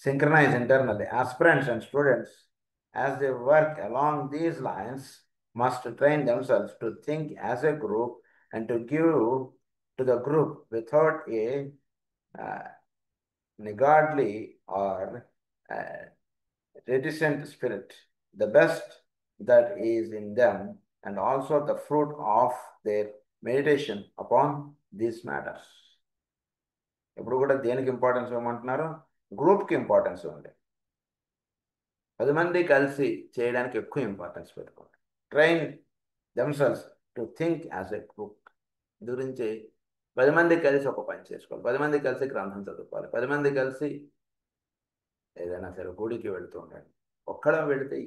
Synchronize internally. Aspirants and students, as they work along these lines, must train themselves to think as a group and to give to the group without a niggardly or reticent spirit the best that is in them, and also the fruit of their meditation upon these matters. ఎప్పుడు కూడా దేనికి importance ఇవ్వమంటున్నారు? గ్రూప్కి importance ఉంది. 10 మంది కలిసి చేయడానికి ఎక్కువ importance పెట్టుకోండి. Train themselves to think as a group. ఇది గురించి 10 మంది కలిసి ఒక పని చేసుకోవాలి, 10 మంది కలిసి గ్రంథం చదువుకోవాలి, 10 మంది కలిసి ఏదైనా సరే గుడికి వెళుతూ ఉండండి. ఒక్కడం వెళితే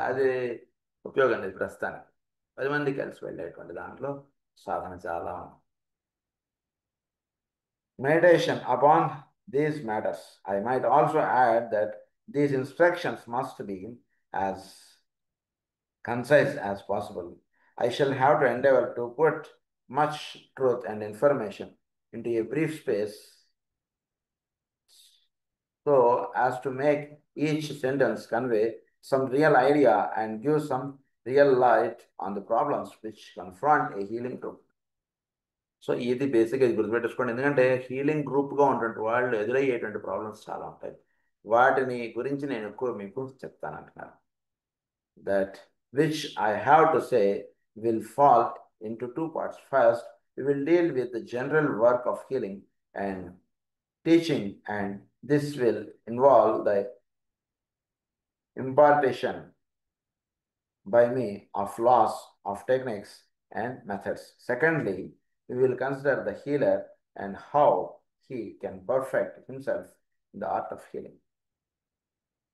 అది ఉపయోగం లేదు ప్రస్తుతానికి. 10 మంది కలిసి వెళ్ళేటువంటి దాంట్లో సాధన చాలా ఉంది. Meditation upon these matters. I might also add that these instructions must be as concise as possible. I shall have to endeavor to put much truth and information into a brief space so as to make each sentence convey some real idea and give some real light on the problems which confront a healing group. So ఇది బేసిక్గా ఇది గుర్తుపెట్టుకోండి, ఎందుకంటే healing గ్రూప్గా ఉన్నటువంటి వాళ్ళు ఎదురయ్యేటువంటి problems చాలా ఉంటాయి. వాటిని గురించి నేను ఎక్కువ మీకు చెప్తాను అంటున్నాను. That which I have to say will fall into two parts. First, we will deal with the general work of healing and teaching, and this will involve the impartation by me of laws, of techniques and methods. Secondly, we will consider the healer and how he can perfect himself in the art of healing.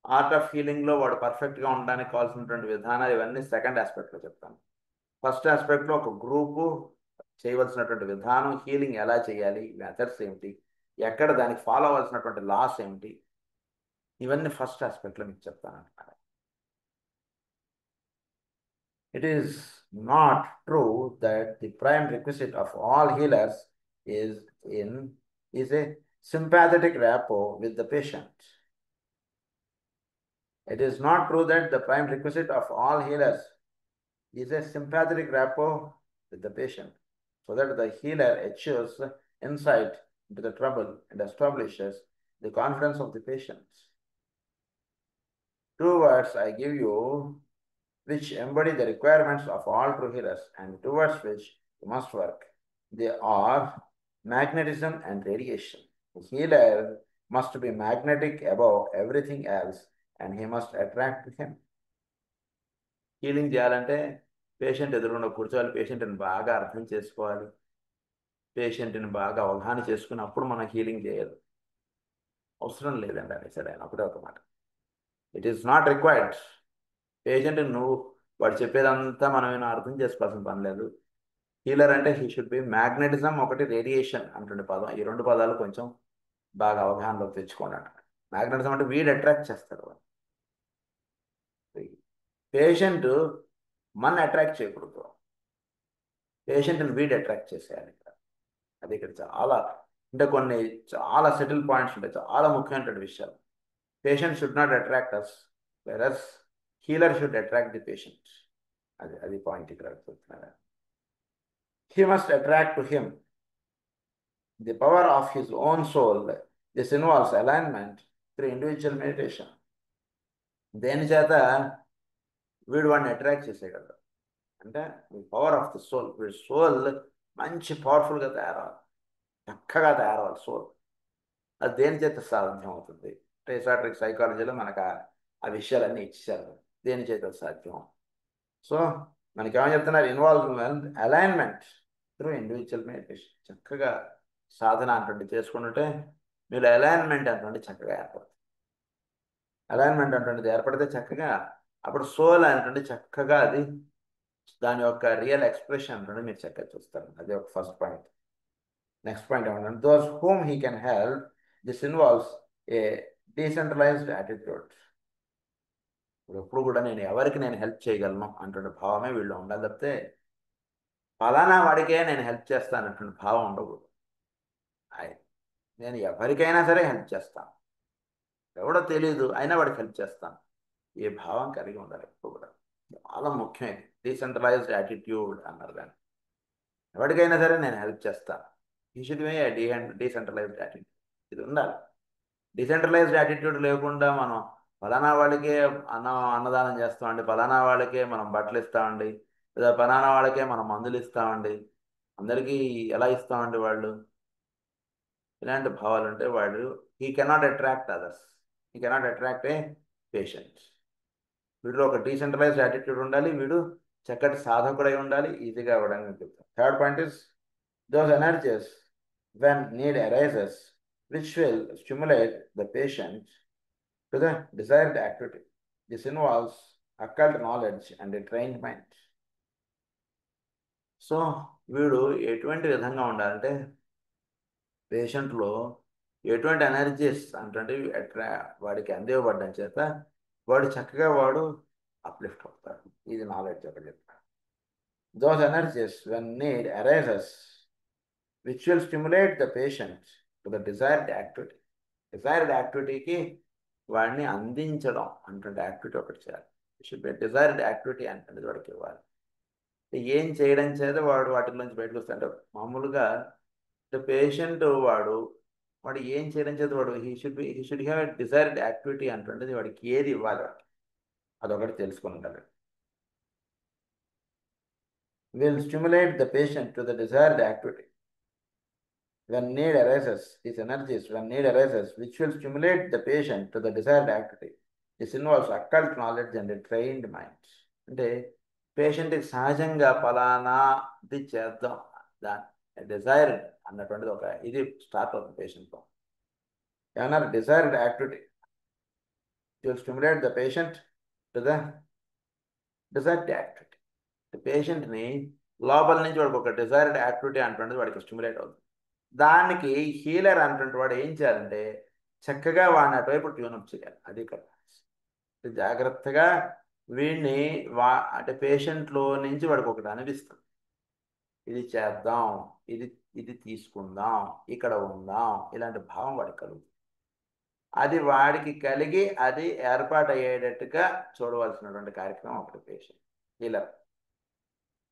Art of హీలింగ్లో వాడు పర్ఫెక్ట్గా ఉండడానికి కావాల్సినటువంటి విధానాలు ఇవన్నీ second ఆస్పెక్ట్లో చెప్తాను. First ఆస్పెక్ట్లో ఒక group చేయవలసినటువంటి విధానం, హీలింగ్ ఎలా చేయాలి, మెథడ్స్ ఏమిటి, ఎక్కడ దానికి ఫాలో అవ్వాల్సినటువంటి లాస్ ఏమిటి, ఇవన్నీ ఫస్ట్ ఆస్పెక్ట్లో మీకు చెప్తాను అంటున్నాను. It is not true that the prime requisite of all healers is a sympathetic rapport with the patient. It is not true that the prime requisite of all healers is a sympathetic rapport with the patient, so that the healer achieves insight into the trouble and establishes the confidence of the patient. Two words I give you which embody the requirements of all true healers and towards which you must work. They are magnetism and radiation. The healer must be magnetic above everything else and he must attract to him. Healing చేయాలంటే patient ఎదురుకుండా కూర్చోవాలి, పేషెంట్ని బాగా అర్థం చేసుకోవాలి, పేషెంట్ని బాగా అవగాహన చేసుకుని అప్పుడు మనం హీలింగ్ చేయాలి. అవసరం లేదండి అనేసాడు ఆయన ఒకటే ఒక మాట. It is not required. Patient నువ్వు వాడు చెప్పేదంతా మనం అర్థం చేసుకోవాల్సిన పని లేదు. హీలర్ అంటే హీ షుడ్ బి మ్యాగ్నెటిజం ఒకటి, రేడియేషన్ అంటుండే పదం, ఈ రెండు పదాలు కొంచెం బాగా అవగాహనలోకి తెచ్చుకోండి అంటారు. మ్యాగ్నెటిజం అంటే వీడు అట్రాక్ట్ చేస్తాడు, పేషెంట్ మన అట్రాక్ట్ చేయకూడదు, పేషెంట్ని వీడు అట్రాక్ట్ చేసేయాలి. అది ఇక్కడ చాలా అంటే కొన్ని చాలా సెటిల్ పాయింట్స్ ఉంటాయి, చాలా ముఖ్యమైనటువంటి విషయాలు. Patient should not attract us, versus healer should attract the patient. అది పాయింట్ ఇక్కడ చెప్తున్నారు. He must attract to him the power of his own soul. This involves alignment through individual meditation. దేని చేత వీడు వాడిని అట్రాక్ట్ చేసేయగలరు అంటే పవర్ ఆఫ్ ది సోల్. వీడి soul మంచి పవర్ఫుల్గా తయారవ్వాలి, చక్కగా తయారవ్వాలి సోల్. అది దేని చేత సాధ్యం అవుతుంది అంటే ఎసాట్రిక్ సైకాలజీలో మనకు ఆ విషయాలన్నీ ఇచ్చారు, దేని చేత సాధ్యం. సో మనకి ఏమని చెప్తున్నారు, involvement, alignment through individual meditation. చక్కగా సాధన అంటే చేసుకుంటుంటే మీరు అలైన్మెంట్ అంటే చక్కగా ఏర్పడుతుంది. అలైన్మెంట్ అంటే ఏర్పడితే చక్కగా అప్పుడు సోల్ అంటే చక్కగా అది దాని యొక్క రియల్ ఎక్స్ప్రెషన్ అంటే మీరు చక్కగా చూస్తారు. అది ఒక ఫస్ట్ పాయింట్. నెక్స్ట్ పాయింట్ ఏమంటే those whom he can help, this involves A decentralised attitude. ఇప్పుడు ఎప్పుడు కూడా నేను ఎవరికి నేను హెల్ప్ చేయగలను అంటున్న భావమే వీళ్ళు ఉండాలి, తప్పితే ఫలానా వాడికే నేను హెల్ప్ చేస్తానటువంటి భావం ఉండకూడదు. నేను ఎవరికైనా సరే హెల్ప్ చేస్తాను, ఎవడో తెలియదు అయినా వాడికి హెల్ప్ చేస్తాను, ఏ భావం కలిగి ఉండాలి ఎప్పుడు కూడా. చాలా ముఖ్యమైనది డీసెంట్రలైజ్డ్ యాటిట్యూడ్ అన్నారు. కానీ ఎవరికైనా సరే నేను హెల్ప్ చేస్తాను, ఈ షుడ్ బి డీసెంట్రలైజ్డ్ యాటిట్యూడ్. ఇది ఉండాలి. డీసెంట్రలైజ్డ్ యాటిట్యూడ్ లేకుండా మనం ఫలానా వాళ్ళకే అన్నదానం చేస్తామండి, ఫలానా వాళ్ళకే మనం బట్టలు ఇస్తామండి, లేదా ఫలానా వాళ్ళకే మనం మందులు ఇస్తామండి, అందరికీ ఎలా ఇస్తామండి వాళ్ళు, ఇలాంటి భావాలు ఉంటే వాడు he cannot attract others, he cannot attract a patient. వీడిలో ఒక డీసెంట్రలైజ్డ్ యాటిట్యూడ్ ఉండాలి, వీడు చక్కటి సాధకుడై ఉండాలి, ఈజీగా అవ్వడానికి చెప్తాను. Third point is those energies when need arises which will stimulate the patient to the desired activity. This involves occult knowledge and a trained mind. So వీడు ఎటువంటి విధంగా ఉండాలంటే పేషెంట్లో ఎటువంటి ఎనర్జీస్ అంటే వాడికి అందివ్వబడ్డం చేత వాడు చక్కగా వాడు అప్లిఫ్ట్ అవుతారు. ఇది నాలెడ్జ్ ఒకటి చెప్తాను. Those energies, when need arises, which will stimulate the patient to the desired activity. Desired యాక్టివిటీకి వాడిని అందించడం అంటే యాక్టివిటీ ఒకటి చేయాలి. షుడ్ బి డిజైర్డ్ యాక్టివిటీ అంటే వాడికి ఇవ్వాలి. ఏం చేయడం చేత వాడు వాటిలోంచి బయటకు వస్తాడు. మామూలుగా పేషెంట్ వాడు ఏం చేయడం చేత వాడు he should have a desired activity అంటుండేది. వాడికి ఏది ఇవ్వాలి అదొకటి తెలుసుకుని ఉండాలి. Will stimulate the patient to the desired activity. When need arises, these energies, when need arises, which will stimulate the patient to the desired activity. This involves occult knowledge and a trained mind. అంటే పేషెంట్కి సహజంగా ఫలానాది చేద్దాం దాని desired అన్నటువంటిది ఒక ఇది start అవుతుంది పేషెంట్తో. ఏమన్నా desired activity will stimulate the patient to the desired activity. పేషెంట్ని లోపల నుంచి వాడికి ఒక డిజైర్డ్ యాక్టివిటీ అంటున్నది వాడికి స్టిమ్యులేట్ అవుతుంది. దానికి హీలర్ అంటుంటే వాడు ఏం చేయాలంటే చక్కగా వాడిని అటువైపు ట్యూనప్ చేయాలి. అది కదా జాగ్రత్తగా వీడిని అంటే పేషెంట్లో నుంచి వాడికి ఒకటి అనిపిస్తుంది, ఇది చేద్దాం, ఇది ఇది తీసుకుందాం, ఇక్కడ ఉందాం, ఇలాంటి భావం వాడికి కలుగుతుంది. అది వాడికి కలిగి అది ఏర్పాటు అయ్యేటట్టుగా చూడవలసినటువంటి కార్యక్రమం ఒకటి పేషెంట్ హీలర్.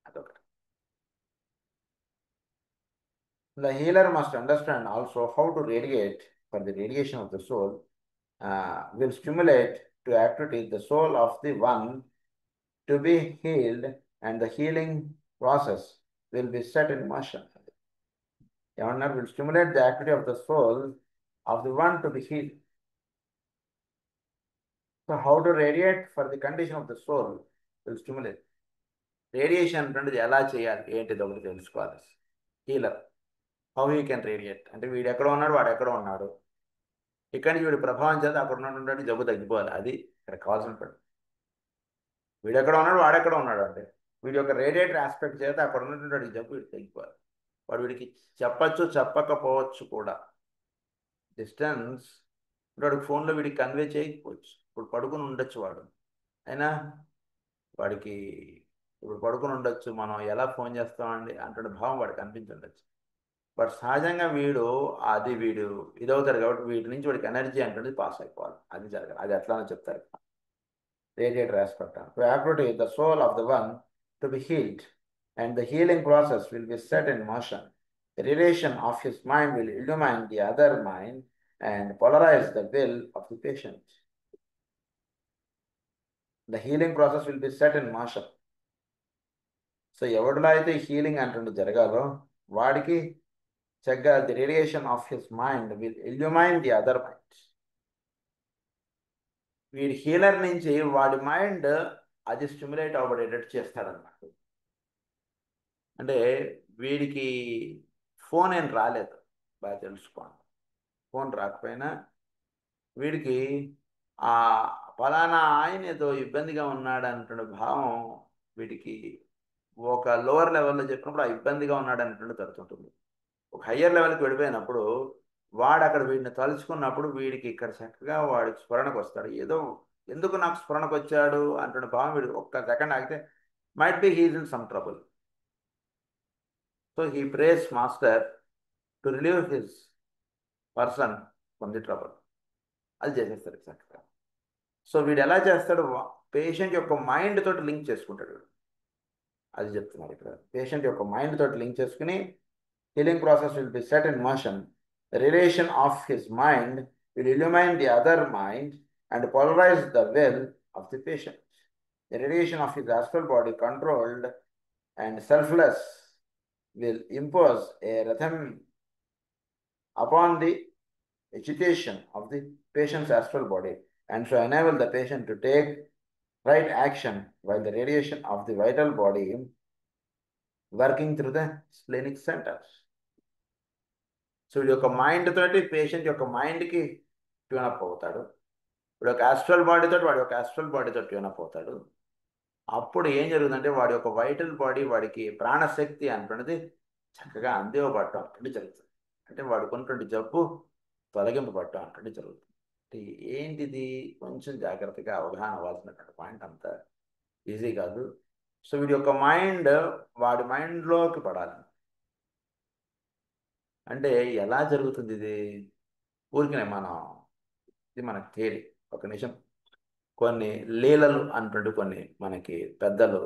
అదొకటి. The healer must understand also how to radiate. For the radiation of the soul will stimulate to activity the soul of the one to be healed, and the healing process will be set in motion. Yavanar will stimulate the activity of the soul of the one to be healed. So how to radiate for the condition of the soul will stimulate. Radiation అంటే ఎలా చేయాలి ఏంటిది ఒకటి తెలుసుకోవాలి. Healer how he can radiate అంటే వీడు ఎక్కడ ఉన్నాడు వాడు ఎక్కడ ఉన్నాడు, ఇక్కడి నుంచి వీడి ప్రభావం చేత అక్కడ ఉన్నటువంటి జబ్బు తగ్గిపోవాలి. అది ఇక్కడ కావాల్సిన పని. వీడు ఎక్కడ ఉన్నాడు వాడు ఎక్కడ ఉన్నాడు అంటే వీడి యొక్క రేడియేటర్ ఆస్పెక్ట్ చేత అక్కడ ఉన్నటువంటి జబ్బు వీడికి తగ్గిపోవాలి. వాడు వీడికి చెప్పచ్చు చెప్పకపోవచ్చు కూడా. డిస్టెన్స్ వాడికి ఫోన్లో వీడికి కన్వే చేయకపోవచ్చు. ఇప్పుడు పడుకుని ఉండొచ్చు వాడు, అయినా వాడికి ఇప్పుడు పడుకుని ఉండొచ్చు, మనం ఎలా ఫోన్ చేస్తామండి అంటే భావం వాడికి అనిపించుండొచ్చు. బట్ సహజంగా వీడు ఇదవుతాడు కాబట్టి వీటి నుంచి వాడికి ఎనర్జీ అంటే పాస్ అయిపోవాలి. అది జరగాలి. అది ఎట్లానో చెప్తారు radiator aspect. Activity the soul of the one to be healed and the healing process will be set in motion. The relation of his mind will illumine the other mind and polarize the will of the patient. The healing process will be set in motion. So ఎవరిలో అయితే healing అంటుండే జరగాలో వాడికి చక్కగా the radiation of his mind will illumine the other mind. వీడి healer నుంచి వాడి mind అది స్టిమ్యులేట్ అవ్వబడేటట్టు చేస్తాడన్నమాట. అంటే వీడికి ఫోన్ ఏం రాలేదు, బాగా తెలుసుకోండి. ఫోన్ రాకపోయినా వీడికి ఆ ఫలానా ఆయన ఏదో ఇబ్బందిగా ఉన్నాడు అంటున్న భావం వీడికి ఒక లోవర్ లెవెల్లో చెప్పినప్పుడు ఆ ఇబ్బందిగా ఉన్నాడు అన్నట్టు తడుతుంటుంది. ఒక హయ్యర్ లెవెల్కి వెళ్ళిపోయినప్పుడు వాడు అక్కడ వీడిని తలుచుకున్నప్పుడు వీడికి ఇక్కడ చక్కగా వాడికి స్ఫురణకు వస్తాడు. ఏదో ఎందుకు నాకు స్ఫురణకు వచ్చాడు అంటున్న భావం వీడు ఒక్క సెకండ్ ఆగితే might be he's in some trouble. So he prays master to relieve his person from the trouble. అది చేసేస్తాడు చక్కగా. సో వీడు ఎలా చేస్తాడు, పేషెంట్ యొక్క మైండ్ తోటి లింక్ చేసుకుంటాడు. అది చెప్తున్నారు ఇక్కడ. పేషెంట్ యొక్క మైండ్ తోటి లింక్ చేసుకుని healing process will be set in motion. The relation of his mind will illumine the other mind and polarize the will of the patient. The radiation of his astral body, controlled and selfless, will impose a rhythm upon the agitation of the patient's astral body and so enable the patient to take right action while the radiation of the vital body working through the splenic centers. So వీడి యొక్క mind తోటి patient యొక్క మైండ్కి tune up అవుతాడు. వీడి యొక్క astral బాడీతో వాడి యొక్క ఆస్ట్రల్ బాడీతో ట్యూనప్ అవుతాడు. అప్పుడు ఏం జరుగుతుందంటే వాడి యొక్క వైటల్ బాడీ వాడికి ప్రాణశక్తి అనుకున్నది చక్కగా అందివ్వబడటం అంటే జరుగుతుంది. అంటే వాడికి ఉన్నటువంటి జబ్బు తొలగింపబడటం అంటే జరుగుతుంది. ఏంటిది కొంచెం జాగ్రత్తగా అవగాహన అవ్వాల్సినటువంటి పాయింట్ అంతా ఈజీ కాదు. సో వీడి యొక్క మైండ్ వాడి మైండ్లోకి పడాలి. అంటే ఎలా జరుగుతుంది ఇది? ఊరికనే మనం, ఇది మనకు తేలి ఒక నిమిషం. కొన్ని లీలలు అంటుంటే కొన్ని మనకి పెద్దలు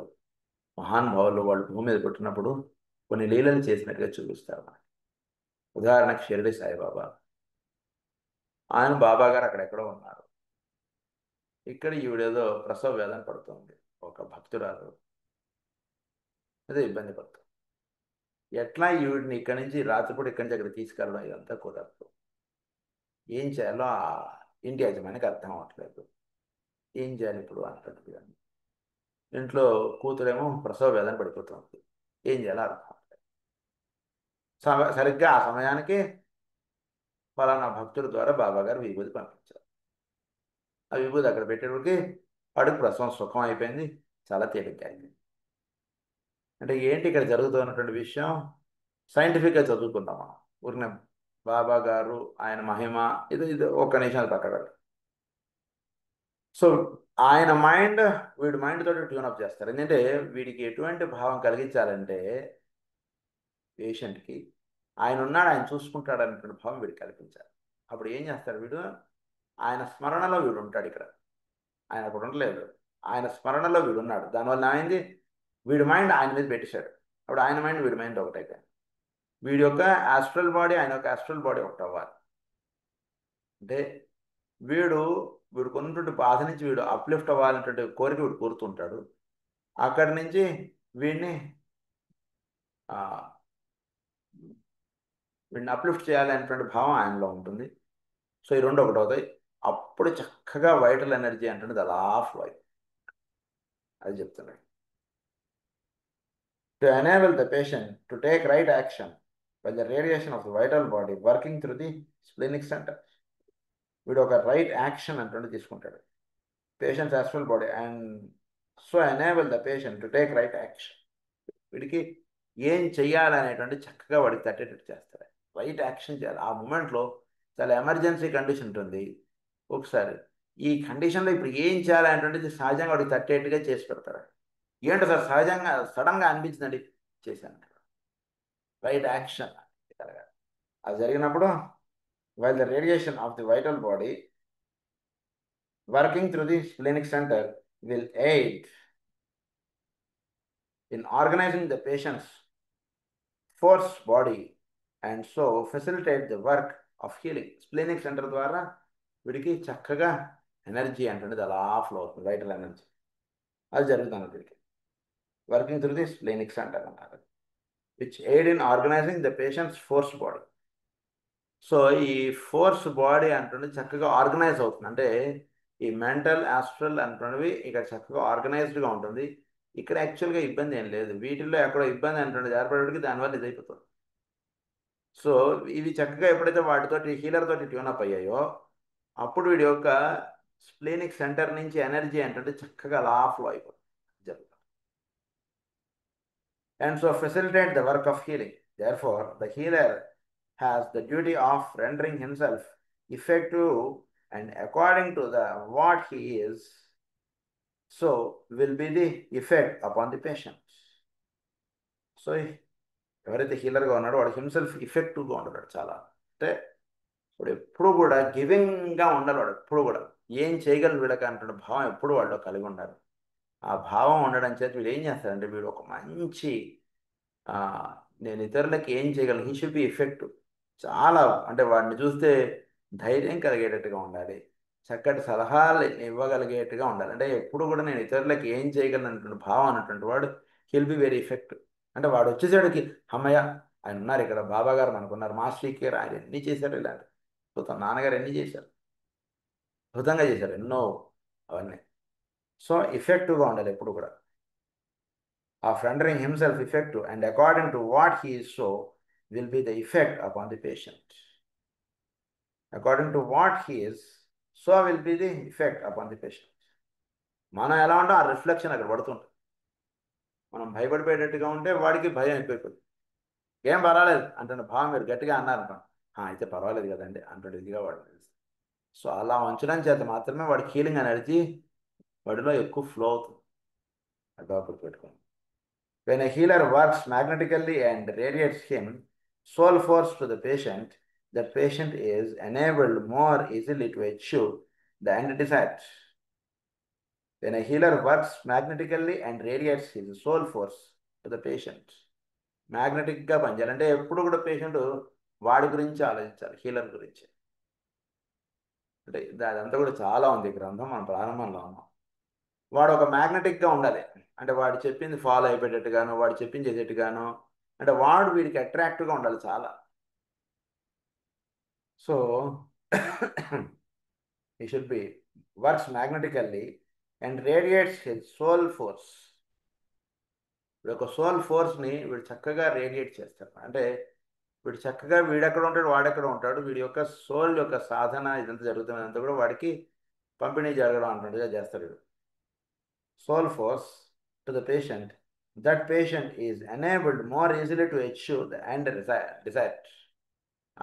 మహానుభావులు వాళ్ళు భూమి మీద పుట్టినప్పుడు కొన్ని లీలలు చేసినట్టుగా చూపిస్తారు మనకి. ఉదాహరణకు షిరిడి సాయిబాబా, ఆయన బాబా గారు అక్కడెక్కడో ఉన్నారు. ఇక్కడ ఈవిడేదో ప్రసవ వేదన పడుతుంది, ఒక భక్తురాలు అదే ఇబ్బంది పడుతుంది. ఎట్లా ఈవిడిని ఇక్కడి నుంచి రాత్రిపూట ఇక్కడి నుంచి అక్కడ తీసుకెళ్ళడం ఇదంతా కుదరదు. ఏం చేయాలో ఆ ఇంటి యజమానికి అర్థం అవ్వట్లేదు. ఏం చేయాలి ఇప్పుడు అంటుంది. ఇంట్లో కూతురేమో ప్రసవ వేదన పడిపోతుంది. ఏం చేయాలో అర్థం అవ్వట్లేదు. సరిగ్గా ఆ సమయానికి ఫలానా భక్తుల ద్వారా బాబా గారు విభూతి పంపించారు. ఆ విభూతి అక్కడ పెట్టేటప్పటికి వాడికి ప్రసవం సుఖం అయిపోయింది, చాలా తేలిక అయింది. అంటే ఏంటి ఇక్కడ జరుగుతున్నటువంటి విషయం? సైంటిఫిక్గా చదువుకుందాం మనం. ఊరినే బాబా గారు ఆయన మహిమ ఇది ఇది ఒక్క నిమిషాలు పక్కన పెట్టండి. సో ఆయన మైండ్ వీడి మైండ్ తోటి ట్యూనప్ చేస్తారు. ఎందుకంటే వీడికి ఎటువంటి భావం కలిగించాలంటే పేషెంట్కి ఆయన ఉన్నాడు, ఆయన చూసుకుంటాడు అనేటువంటి భావం వీడికి కల్పించాలి. అప్పుడు ఏం చేస్తాడు వీడు? ఆయన స్మరణలో వీడు ఉంటాడు. ఇక్కడ ఆయన అప్పుడు ఉండలేదు, ఆయన స్మరణలో వీడు ఉన్నాడు. దానివల్ల ఏమైంది? వీడి మైండ్ ఆయన మీద పెట్టేశాడు. అప్పుడు ఆయన మైండ్ వీడి మైండ్ ఒకటే. వీడి యొక్క ఆస్ట్రల్ బాడీ ఆయన యొక్క ఆస్ట్రల్ బాడీ ఒకటి అవ్వాలి. అంటే వీడు వీడికి ఉన్నటువంటి బాధ నుంచి వీడు అప్లిఫ్ట్ అవ్వాలనేటువంటి కోరిక వీడు కోరుతుంటాడు. అక్కడి నుంచి వీడిని వీడిని అప్లిఫ్ట్ చేయాలి అనేటువంటి భావం ఆయనలో ఉంటుంది. సో ఈ రెండు ఒకటి అవుతాయి. అప్పుడు చక్కగా వైటల్ ఎనర్జీ అంటే అలా ఫ్లో అయి అది చెప్తున్నాడు. To enable the patient to take right action by the radiation of the vital body working through the splenic centre. వీడు ఒక రైట్ యాక్షన్ అంటే తీసుకుంటాడు patient's astral body and so enable the patient to take right action. వీడికి ఏం చెయ్యాలనేటువంటి చక్కగా వాడికి తట్టేటట్టు చేస్తారు. Right action చేయాలి. ఆ మూమెంట్లో చాలా ఎమర్జెన్సీ కండిషన్ ఉంటుంది. ఒకసారి ఈ కండిషన్లో ఇప్పుడు ఏం చేయాలనేటువంటిది సహజంగా వాడికి తట్టేట్టుగా చేసి పెడతారు. ఏంటో సార్ సహజంగా సడన్గా అనిపించిందండి చేశాను. రైట్ యాక్షన్ అది జరిగినప్పుడు while the radiation of the vital body working through the splenic center will aid in organizing the patient's force body and so facilitate the work of healing. Splenic center ద్వారా వీడికి చక్కగా energy అంటే అలా flow అవుతుంది, vital energy. అది జరుగుతుంది వీడికి working through the splenic centre అన్నారు, which aid in organising the patient's force body. So ఈ ఫోర్స్ బాడీ అంటుండే చక్కగా ఆర్గనైజ్ అవుతుంది. అంటే ఈ మెంటల్ ఆస్ట్రల్ అంటున్నవి ఇక్కడ చక్కగా ఆర్గనైజ్డ్గా ఉంటుంది. ఇక్కడ యాక్చువల్గా ఇబ్బంది ఏం లేదు. వీటిల్లో ఎక్కడో ఇబ్బంది అంటుండే ఏర్పడేటికి దానివల్ల ఇది అయిపోతుంది. సో ఇవి చక్కగా ఎప్పుడైతే వాటితోటి హీలర్ తోటి ట్యూనప్ అయ్యాయో అప్పుడు వీడి యొక్క స్ప్లీనిక్ సెంటర్ నుంచి ఎనర్జీ అంటే చక్కగా అలా ఫ్లో అయిపోతుంది జరుగుతుంది. And so facilitate the work of healing. Therefore the healer has the duty of rendering himself effective and according to the what he is, so will be the effect upon the patient. So ఎవరైతే హీలర్గా ఉన్నాడో వాడు himself ఇఫెక్టివ్గా ఉంటాడు. చాలా అంటే ఇప్పుడు ఎప్పుడు కూడా గివింగ్గా ఉండాలి. వాడు ఎప్పుడు కూడా ఏం చేయగలరు వీళ్ళకి అంటున్న భావం ఎప్పుడు వాళ్ళు కలిగి ఉండాలి. ఆ భావం ఉండడం చేత వీడు ఏం చేస్తారంటే వీడు ఒక మంచి నేను ఇతరులకి ఏం చేయగలను, హీ షుడ్ బి ఎఫెక్టివ్. చాలా అంటే వాడిని చూస్తే ధైర్యం కలిగేటట్టుగా ఉండాలి, చక్కటి సలహాలు ఇవ్వగలిగేట్టుగా ఉండాలి. అంటే ఎప్పుడు కూడా నేను ఇతరులకి ఏం చేయగలను అన్నటువంటి భావం అన్నటువంటి వాడు హిల్ బి వెరీ ఎఫెక్టివ్. అంటే వాడు వచ్చేసాడికి అమ్మయ్య ఆయన ఉన్నారు ఇక్కడ, బాబా గారు మనకున్నారు, మాస్టర్ కేర్, ఆయన ఎన్ని చేశారు ఇలాంటి అద్భుతం, నాన్నగారు ఎన్ని చేశారు, అద్భుతంగా చేశారు ఎన్నో అవన్నీ. సో ఎఫెక్టివ్గా ఉండాలి ఎప్పుడు కూడా. Of rendering himself effective and according to what he is so will be the effect upon the patient. According to what he is so will be the effect upon the patient. మనం ఎలా ఉంటే ఆ reflection అక్కడ పడుతుంటుంది. మనం భయపడిపోయేటట్టుగా ఉంటే వాడికి భయం అయిపోతుంది. ఏం పర్వాలేదు అంటున్న భావం మీరు గట్టిగా అన్నారనుకోండి, అయితే పర్వాలేదు కదండి అంటుడు ఇదిగా వాడు. సో అలా ఉంచడం చేత మాత్రమే వాడికి హీలింగ్ ఎనర్జీ వాడిలో ఎక్కువ ఫ్లో అవుతుంది. లోపలికి పెట్టుకోండి. When a healer works magnetically and radiates him soul force to the patient, that patient is enabled more easily to achieve the end desired. When a healer works magnetically and radiates his soul force to the patient, మ్యాగ్నెటిక్గా పనిచేయాలి అంటే ఎప్పుడు కూడా patient వాడి గురించి ఆలోచించాలి, healer గురించి. అంటే అదంతా కూడా చాలా ఉంది గ్రంథం, మనం ప్రారంభంలో ఉన్నాం. వాడు ఒక మ్యాగ్నెటిక్గా ఉండాలి, అంటే వాడు చెప్పింది ఫాలో అయిపోయేటట్టుగాను, వాడు చెప్పింది చేసేట్టుగాను, అంటే వాడు వీడికి అట్రాక్టివ్గా ఉండాలి చాలా. So he should be works magnetically and radiates his soul force. వీడి యొక్క సోల్ ఫోర్స్ని వీడు చక్కగా రేడియేట్ చేస్తాడు. అంటే వీడు చక్కగా వీడెక్కడ ఉంటాడు, వాడెక్కడ ఉంటాడు, వీడి యొక్క సోల్ యొక్క సాధన ఇదంతా జరుగుతున్నదంతా కూడా వాడికి పంపిణీ జరగడం అంటున్నట్టుగా చేస్తాడు వీడు. Soul force to the patient, that patient is enabled more easily to achieve the end desired.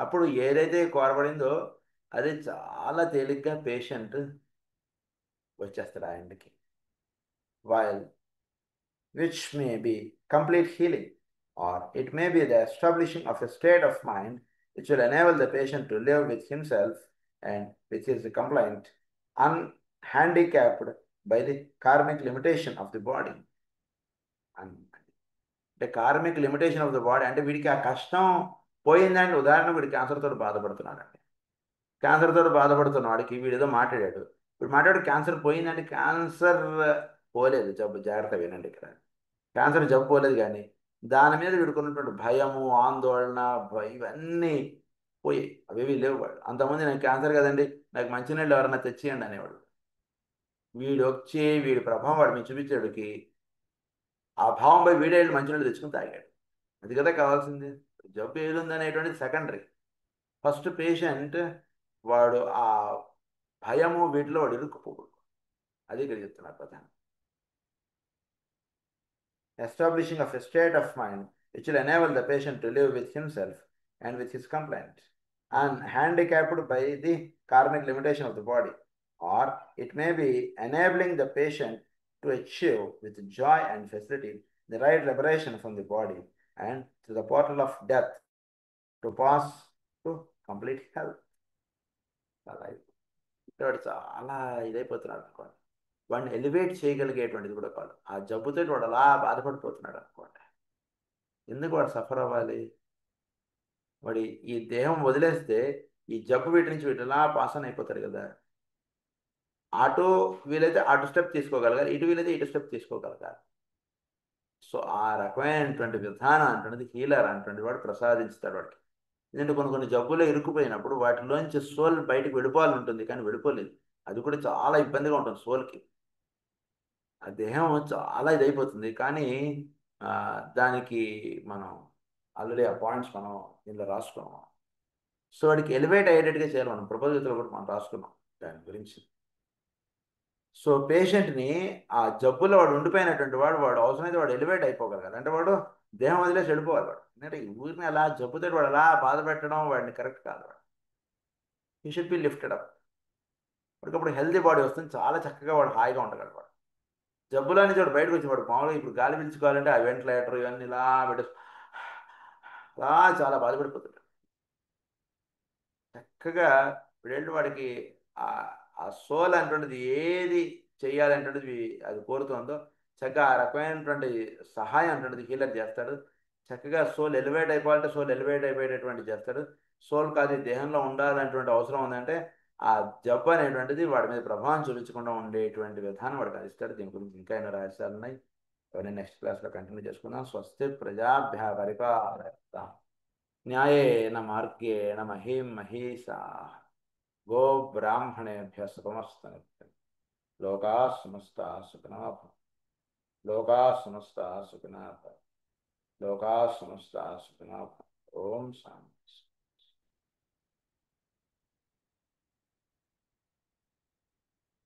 అప్పుడు ఏదైతే కోరబడిందో అది చాలా తేలిగ్గా పేషెంట్ వచ్చేస్తాడు ఆ ఎండ్కి. While which may be complete healing, or it may be the establishing of a state of mind which will enable the patient to live with himself and with his complaint, unhandicapped by the karmic limitation of the body. అంటే karmic limitation of the body అంటే వీడికి ఆ కష్టం పోయిందంటే, ఉదాహరణ వీడి క్యాన్సర్తో బాధపడుతున్నాడండి. క్యాన్సర్తో బాధపడుతున్న వాడికి వీడు ఏదో మాట్లాడాడు, ఇప్పుడు మాట్లాడు క్యాన్సర్ పోయిందంటే క్యాన్సర్ పోలేదు, జబ్బు జాగ్రత్త వినండి ఇక్కడ, క్యాన్సర్ జబ్బు పోలేదు, కానీ దాని మీద వీడుకున్నటువంటి భయము, ఆందోళన, ఇవన్నీ పోయి అవేవి లేవు. వాడు అంతమంది నేను క్యాన్సర్ కదండి, నాకు మంచినీళ్ళు ఎవరన్నా తెచ్చియండి అనేవాడు. వీడు వచ్చి వీడి ప్రభావం వాడు మీకు చూపించాడుకి ఆ భావంపై వీడే మంచినీళ్ళు తెచ్చుకుని తాగాడు. అది కదా కావాల్సింది. జబ్బు ఏదుంది అనేటువంటిది సెకండరీ. ఫస్ట్ పేషెంట్ వాడు ఆ భయము వీటిలో వాడు ఇరుక్కుపోకూడదు. అది ఇక్కడ చెప్తున్నారు ప్రధానం. Establishing of a state of mind which will enable the patient to live with himself and with his complaint, unhandicapped by the karmic limitation of the body, or it may be enabling the patient to achieve with joy and facility the right liberation from the body and through the portal of death to pass to complete health. చాలా ఇదైపోతున్నాడు అనుకోండి, వాడిని elevate చేయగలిగేటువంటిది కూడా కాదు. ఆ జబ్బుతో వాడు అలా బాధపడిపోతున్నాడు అనుకోండి. ఎందుకు వాడు సఫర్ అవ్వాలి? వాడి ఈ దేహం వదిలేస్తే ఈ జబ్బు వీటి నుంచి వీటిలా పాసన్ అయిపోతాడు కదా. అటు వీలైతే అటు స్టెప్ తీసుకోగలగాలి, ఇటు వీలైతే ఇటు స్టెప్ తీసుకోగలగాలి. సో ఆ రకమైనటువంటి విధానం అంటున్నది హీలర్ అంటున్నది వాడు ప్రసాదించుతాడు వాడికి. ఎందుకంటే కొన్ని జబ్బులో ఇరుక్కుపోయినప్పుడు వాటిలోంచి సోల్ బయటకు వెళ్ళిపోవాలని ఉంటుంది, కానీ వెళ్ళిపోలేదు. అది కూడా చాలా ఇబ్బందిగా ఉంటుంది సోల్కి. ఆ దేహం చాలా ఇదైపోతుంది, కానీ దానికి మనం ఆల్రెడీ ఆ పాయింట్స్ మనం ఇందులో రాసుకున్నాం. సో వాడికి ఎలివేట్ అయ్యేటట్టుగా చేయాలి. మనం ప్రపోజల్తో కూడా మనం రాసుకున్నాం దాని గురించి. సో పేషెంట్ని ఆ జబ్బులో వాడు ఉండిపోయినటువంటి వాడు అవసరమైతే వాడు ఎలివేట్ అయిపోగలగాలి. అంటే వాడు దేహం వదిలేసి వెళ్ళిపోవాలి. వాడు ఎందుకంటే ఊరిని అలా జబ్బుతో వాడు అలా బాధ పెట్టడం వాడిని కరెక్ట్ కాదు. వాడు he should be lifted up. వాడికప్పుడు హెల్తీ బాడీ వస్తుంది, చాలా చక్కగా వాడు హాయిగా ఉండగలడు. వాడు జబ్బులో నుంచి వాడు బయటకు వచ్చి వాడు మామూలుగా ఇప్పుడు గాలి పీల్చుకోవాలంటే ఆ వెంటిలేటర్ ఇవన్నీ ఇలా పెట్టు అలా చాలా బాధపడిపోతుంటాడు. చక్కగా వీడేంటి వాడికి ఆ సోల్ అంటున్నది ఏది చెయ్యాలంటున్నది అది కోరుతుందో చక్కగా ఆ రకమైనటువంటి సహాయం అంటున్నది హీలర్ చేస్తాడు. చక్కగా సోల్ ఎలివేట్ అయిపోవాలంటే సోల్ ఎలివేట్ అయిపోయేటటువంటి చేస్తాడు. సోల్ కాదు దేహంలో ఉండాలనేటువంటి అవసరం ఉందంటే ఆ జబ్బు అనేటువంటిది వాడి మీద ప్రభావం చూపించకుండా ఉండేటువంటి విధానం వాడికి అందిస్తాడు. దీని గురించి ఇంకా ఎన్నో రహస్యాలు ఉన్నాయి, అవన్నీ నెక్స్ట్ క్లాస్లో కంటిన్యూ చేసుకుందాం. స్వస్తి ప్రజాభ్య పరిపాలయతాం న్యాయేన మార్గేణ మహీం మహీషాః గో బ్రాహ్మణేభ్యః శుభమస్తు నిత్యం. లోకాః సమస్తాః సుఖినో భవంతు. లోకాః సమస్తాః సుఖినో భవంతు. లోకాః సమస్తాః సుఖినో భవంతు. ఓం శాంతి.